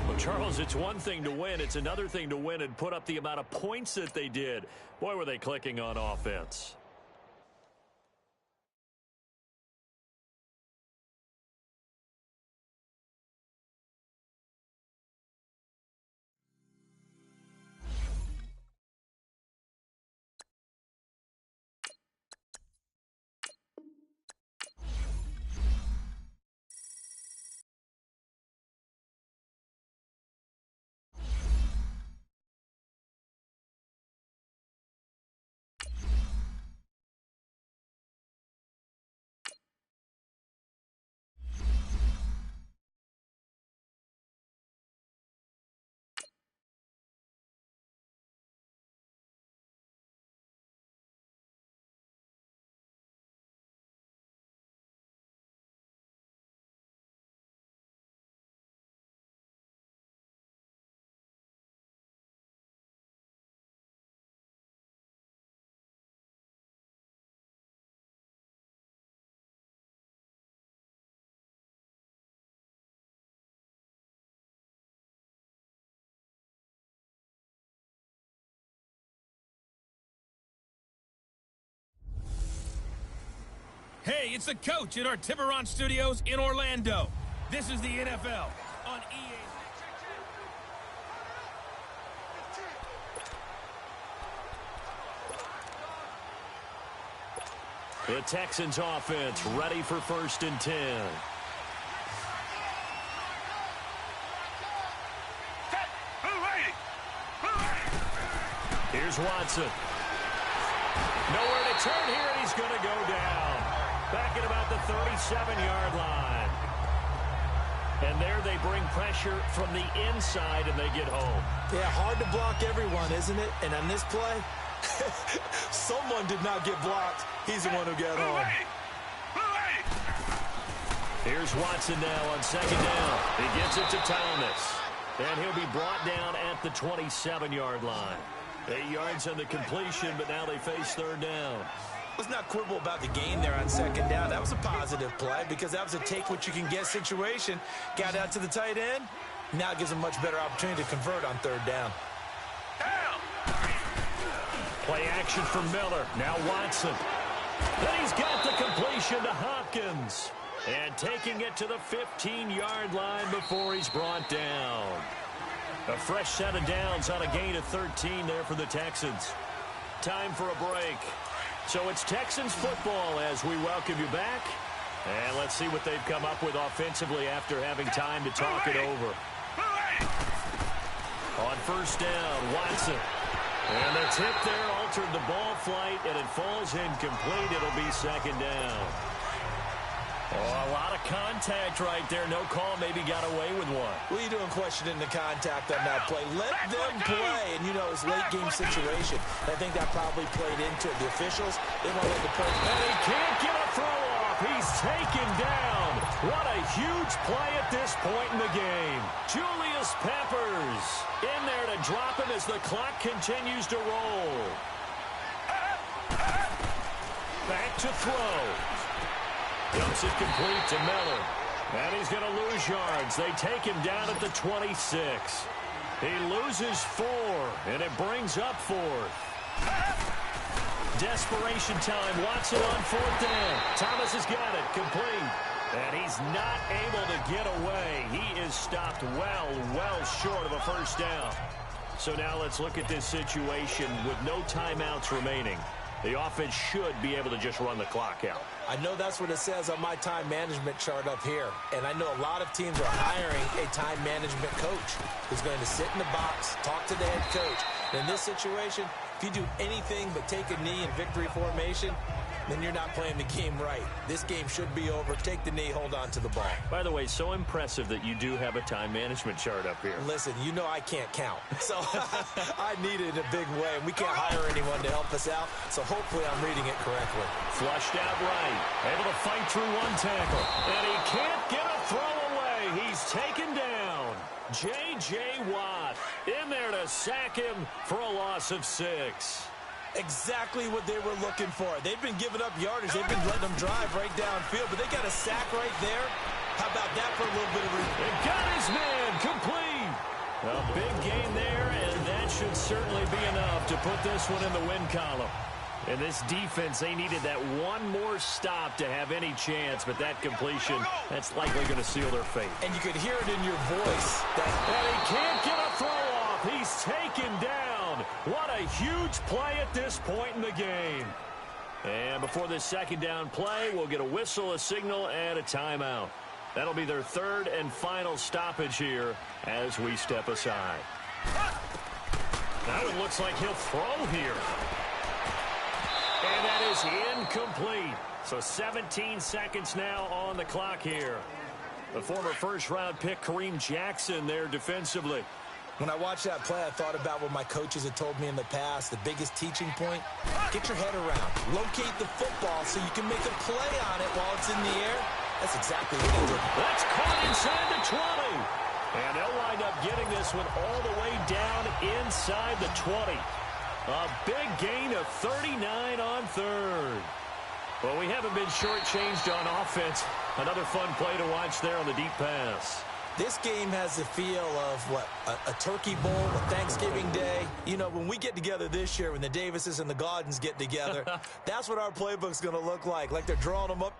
Speaker 1: Well, Charles, it's one thing to win. It's another thing to win and put up the amount of points that they did. Boy, were they clicking on offense.
Speaker 5: Hey, it's the coach at our Tiburon Studios in Orlando. This is the NFL on EA.
Speaker 1: The Texans offense ready for 1st and 10. Here's Watson. Nowhere to turn here, and he's going to go down. Back at about the 37-yard line. And there they bring pressure from the inside, and they get home.
Speaker 2: Yeah, hard to block everyone, isn't it? And on this play, someone did not get blocked. He's the one who got home.
Speaker 1: Here's Watson now on second down. He gets it to Thomas. And he'll be brought down at the 27-yard line. 8 yards on the completion, but now they face third down.
Speaker 2: Let's not quibble about the gain there on second down. That was a positive play because that was a take-what-you-can-get situation. Got out to the tight end. Now it gives them a much better opportunity to convert on third down.
Speaker 1: Play action for Miller. Now Watson. Then he's got the completion to Hopkins. And taking it to the 15-yard line before he's brought down. A fresh set of downs on a gain of 13 there for the Texans. Time for a break. So it's Texans football as we welcome you back. And let's see what they've come up with offensively after having time to talk it over. On first down, Watson. And the tip there altered the ball flight, and it falls incomplete. It'll be second down. Oh, a lot of contact right there. No call, maybe got away with one.
Speaker 2: What are you doing questioning the contact on that play? Let them play. And, you know, it's a late-game situation. I think that probably played into it. The officials, they want to let the play.
Speaker 1: And he can't get a throw off. He's taken down. What a huge play at this point in the game. Julius Peppers in there to drop him as the clock continues to roll. Back to throw. Dumps it complete to Miller. And he's going to lose yards. They take him down at the 26. He loses 4, and it brings up 4th. Desperation time. Watson on fourth down. Thomas has got it. Complete. And he's not able to get away. He is stopped well short of a first down. So now let's look at this situation with no timeouts remaining. The offense should be able to just run the clock out.
Speaker 2: I know that's what it says on my time management chart up here. And I know a lot of teams are hiring a time management coach who's going to sit in the box, talk to the head coach. And in this situation, if you do anything but take a knee in victory formation, then you're not playing the game right. This game should be over. Take the knee, hold on to the ball.
Speaker 1: By the way, so impressive that you do have a time management chart up here.
Speaker 2: Listen, you know I can't count. So I need it in a big way. And we can't hire anyone to help us out. So hopefully I'm reading it correctly.
Speaker 1: Flushed out right. Able to fight through one tackle. And he can't get a throw away. He's taken down. J.J. Watt in there to sack him for a loss of 6.
Speaker 2: Exactly what they were looking for. They've been giving up yardage. They've been letting them drive right downfield, but they got a sack right there. How about that for a little bit of
Speaker 1: It got his man complete. A big gain there, and that should certainly be enough to put this one in the win column. And this defense, they needed that one more stop to have any chance, but that completion, that's likely going to seal their fate.
Speaker 2: And you could hear it in your voice.
Speaker 1: And he can't get a throw off. He's taken down. What a huge play at this point in the game. And before this second down play, we'll get a whistle, a signal, and a timeout. That'll be their third and final stoppage here as we step aside. Now it looks like he'll throw here. And that is incomplete. So 17 seconds now on the clock here. The former first-round pick, Kareem Jackson, there defensively.
Speaker 2: When I watched that play, I thought about what my coaches had told me in the past. The biggest teaching point, get your head around. Locate the football so you can make a play on it while it's in the air. That's exactly what he did.
Speaker 1: That's caught inside the 20. And they'll wind up getting this one all the way down inside the 20. A big gain of 39 on third. Well, we haven't been shortchanged on offense. Another fun play to watch there on the deep pass.
Speaker 2: This game has the feel of, what, a turkey bowl, a Thanksgiving Day. You know, when we get together this year, when the Davises and the Gaudens get together, that's what our playbook's going to look like they're drawing them up.